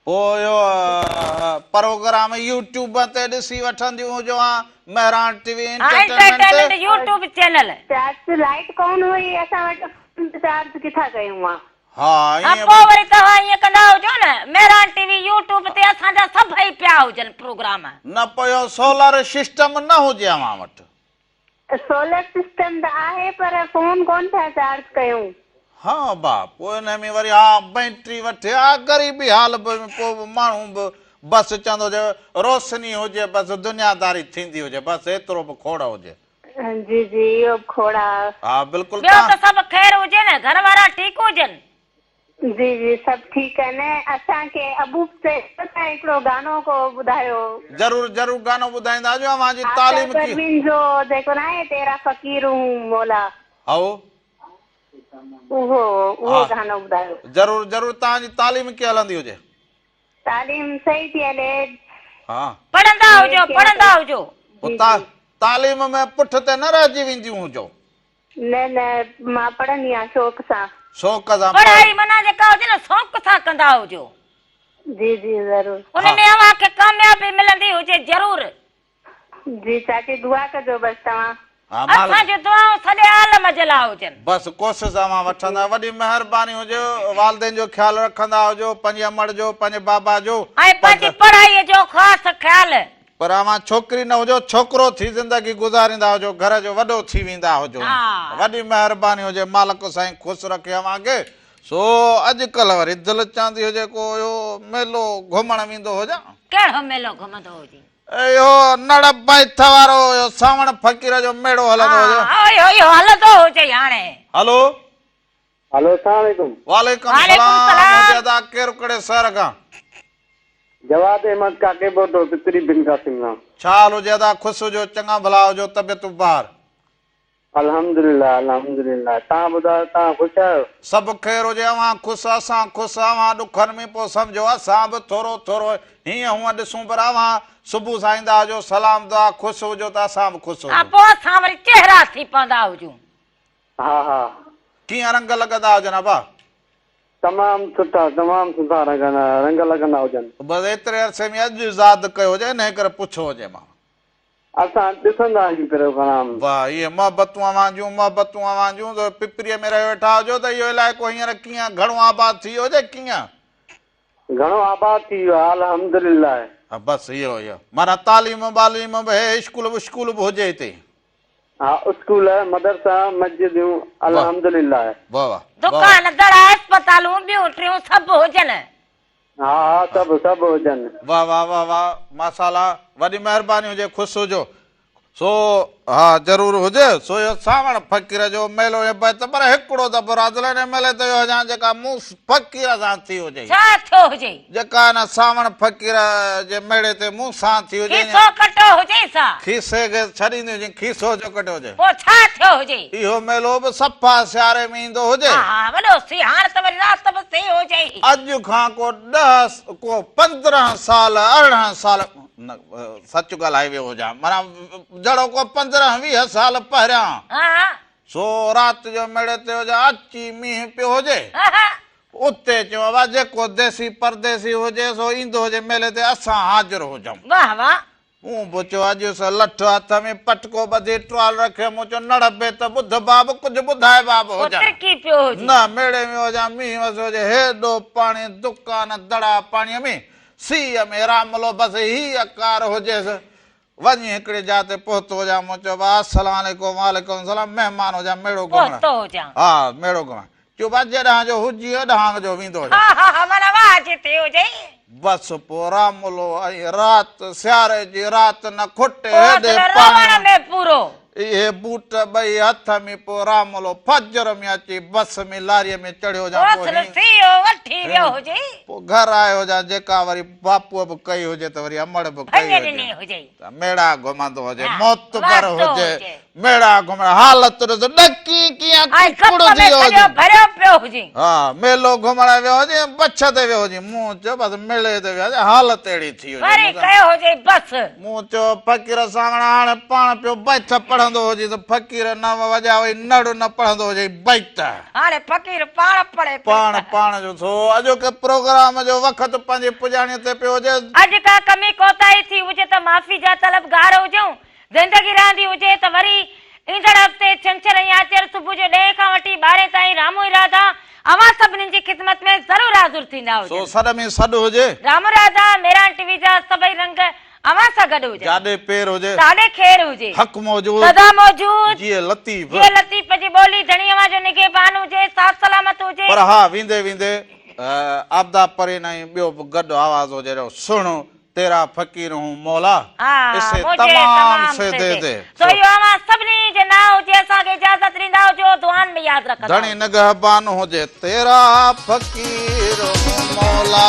पोइ इहो प्रोग्राम यूट्यूब ते ॾिसी वठंदियूं हुजो Mehran TV entertainment YouTube channel charge light कोन हुई असां वटि चार्ज किथां कयूं हा पोइ वरी तव्हां ईअं कंदा हुजो न मेहरान टीवी यूट्यूब ते असांजा सभई पिया हुजनि प्रोग्राम न पियो सोलर सिस्टम न हुजे अव्हां वटि सोलर सिस्टम त आहे पर फोन कोन पिया चार्ज कयूं हा बा पोइ हिन में वरी हा बैटरी वठे हा ग़रीबी हाल पोइ माण्हू बि बसि चवंदो हुजे रोशनी हुजे बसि दुनियादारी थींदी हुजे बसि एतिरो बि खोड़ हुजे जी जी इहो खोड़ा हा बिल्कुलु ॿियो त सभु ख़ैर हुजे न घर वारा ठीकु हुजनि जी जी सभु ठीकु आहिनि असांखे अबू से हिकिड़ो गानो को ॿुधायो ज़रूरु ज़रूरु गानो ॿुधाईंदा हुजो अव्हांजी तालीम की परवीन जो जेको न आहे तेरा फ़कीर हूं मौला आओ उहो गानो ॿुधायो ज़रूरु ज़रूरु तव्हांजी तालीम कीअं हलंदी हुजे तालीम सही थी हले हा पढ़ंदा हुजो तालीम में पुठिते न रहिजी वेंदियूं हुजो न न मां पढ़ंदी आहियां शौक़ सां शौक़ सां पढ़ाई माना जेका हुजे न शौक़ सां कंदा हुजो जी जी ज़रूरु उनमें अव्हांखे कामयाबी मिलंदी हुजे ज़रूरु जी चाची दुआ कजो बसि तव्हां असांजूं दुआऊं सॼे आलम जे लाइ हुजनि बसि कोशिशि अव्हां वठंदा वॾी महिरबानी हुजे वालदेन जो ख़्यालु रखंदा हुजो पंहिंजे अमड़ जो पंहिंजे बाबा जो ऐं पंहिंजी पढ़ाईअ जो ख़ासि ख़्यालु पर अव्हां छोकिरी न हुजो छोकिरो थी ज़िंदगी गुज़ारींदा हुजो घर जो वॾो थी वेंदा हुजो वॾी महिरबानी हुजे मालिक साईं ख़ुशि रखे अव्हांखे सो अॼुकल्ह वरी दिलि चवंदी हुजे को इहो मेलो घुमण वेंदो हुजां कहिड़ो मेलो घुमंदो हुजे इहो नड़प बैथ वारो इहो सावण फ़कीर जो मेड़ो हलंदो हुजे इहो हलंदो हुजे हाणे हलो हेलो अस्सलाम वालेकुम वालेकुम सलाम मुजदा केरु कड़े शहर खां जवाद अहमद काके बोतो पितरी बिन कासिम खां छा हाल हुजे अदा ख़ुशि हुजो चङा भला हुजो तबियत ॿार अल्हम्दुलिल्लाह अल्हम्दुलिल्लाह तव्हां ॿुधायो तव्हां ख़ुशि आहियो सभु ख़ैर हुजे अव्हां ख़ुशि असां ख़ुशि अव्हां ॾुखनि में पोइ सम्झो असां बि थोरो थोरो हीअं हूअं ॾिसूं पर अव्हां सुबुह सां ईंदा हुजो सलाम दुआ ख़ुशि हुजो त असां बि ख़ुशि हुजूं पोइ असां वरी चेहरा थी पवंदा हुजूं हा हा कीअं रंग लॻंदा हुजनि अबा तमामु सुठा रंग लॻंदा हुजनि बसि एतिरे अरसे में अॼु यादि कयो हुजे हिन करे पुछो हुजे मां असां ॾिसंदा आहियूं प्रोग्राम वाह इहे मोहबतूं अव्हां जूं त पिपरीअ में रही वेठा हुजो त इहो इलाइक़ो हींअर कीअं घणो आबाद थी वियो हुजे कीअं घणो आबाद थी वियो आहे अल्हम्दुलिल्लाह बसि इहो माना तालीम बालीम बि हे स्कूल बि हुजे हिते हा स्कूल मदरसा मस्जिदूं अल्हम्दुलिल्लाह वाह वाह दुकान दड़ा अस्पतालूं ॿियूं टियूं सभु हुजनि हा हा सभु हुजनि वाह वाह वाह वाह माशाला वॾी महिरबानी हुजे ख़ुशि हुजो सो हा ज़रूरु हुजे सो इहो सावण फ़कीर जो मेलो पर हिकिड़ो दफ़ो राजल मेले ते हुजां जेका मूं फ़कीर सां थी हुजे छा थियो हुजे जेका न सावण फ़कीर जे मेले ते मूं सां थी हुजे खीसो कटो हुजे सा खीसे खे छॾींदी हुजे खीसो जो कटियो हुजे पोइ छा थियो हुजे इहो मेलो बि सफ़ा सियारे में ईंदो हुजे हा वॾो सी हाणे त वरी राति बि सही हुजे अॼु खां को 15 साल 18 साल सच ॻाल्हाए वियो हुजां माना जहिड़ो को 15-20 साल पहिरियां सो राति जो मेड़े ते हुजां अची मींहुं पियो हुजे उते चयो वाह जेको देसी परदेसी हुजे सो ईंदो हुजे मेले ते असां हाज़िर हुजऊं वाह वाह मूं बि चयो अॼु स लठ हथ में पटको ॿधी ट्वाल रखे मूं चयो नड़बे त ॿुध बाब कुझु ॿुधाए बाब हुजां न मेड़े में हुजां मींहुं हुजे हेॾो पाणी दुकान दड़ा पाणीअ में सीअ में रामलो बसि ही अकार हुजेसि वञी हिकिड़ी जाइ ते पहुतो हुजां मूं चयो अस्सलाम वालेकुम वालेकुम सलाम महिमान हुजां मेड़ो घुमण हा मेड़ो घुमण चयो जॾहिं जो हुजी अॾांग जो वेंदो बसि पोइ रामलो ऐं राति सियारे जी राति न खुटे ये बूट बई हथ में पो रामलो फजर में अची बस में लारीअ में चढ़ियो जा पो घर आयो जा जेका वरी बापू बि कई हुजे त वरी अमड़ बि कई हुजे त मेड़ा घुमंदो हुजे मोतबर हुजे मेड़ा घुम हालत ॾकी कीअं कुड़दी हुजे हा मेलो घुमण वियो हुजे बछ ते वियो हुजे मूं चयो बस मेले ते वियो हालत अहिड़ी थी हुजे मूं चयो फ़कीर सामणे हाणे पाण पियो बैठ पढ़ंदो हुजे त फ़कीर न वॼा वई नड़ न पढ़ंदो हुजे बैठ हाणे फ़कीर पाण पढ़े पाण जो थो अॼो के प्रोग्राम जो वक़्त पंहिंजे पुॼाणीअ ते पियो हुजे अॼु का कमी कोताही थी हुजे त माफ़ी जा तलबगार हुजूं ज़िंदगी रहंदी हुजे त वरी ईंदड़ हफ़्ते छंछर या आचर सुबुह जो 10 खां वठी 12 ताईं रामू राधा अवां सभिनी जी ख़िदमत में ज़रूर हाज़िर थींदा हुजे सो सर में सॾ हुजे रामू राधा मेरा टीवी जा सभई रंग अवां सां गॾु हुजे जाॾे पेर हुजे साॾे खेर हुजे हक़ मौजूद सदा मौजूद जीअं लतीफ़ जी ॿोली धणी अवां जो निगहबान हुजे साथ सलामत हुजे पर हा वेंदे वेंदे आपदा परे नहीं ॿियो बि गॾु आवाज़ हुजे सुण तेरा फकीर हूं मौला इसे तमाम से दे दे तो यो अवां सभिनी जे नाम हुजे असांखे इजाज़त ॾींदा हुजो दुआन में यादि रखंदा धणी निगहबान हुजे तेरा फकीर हूं मौला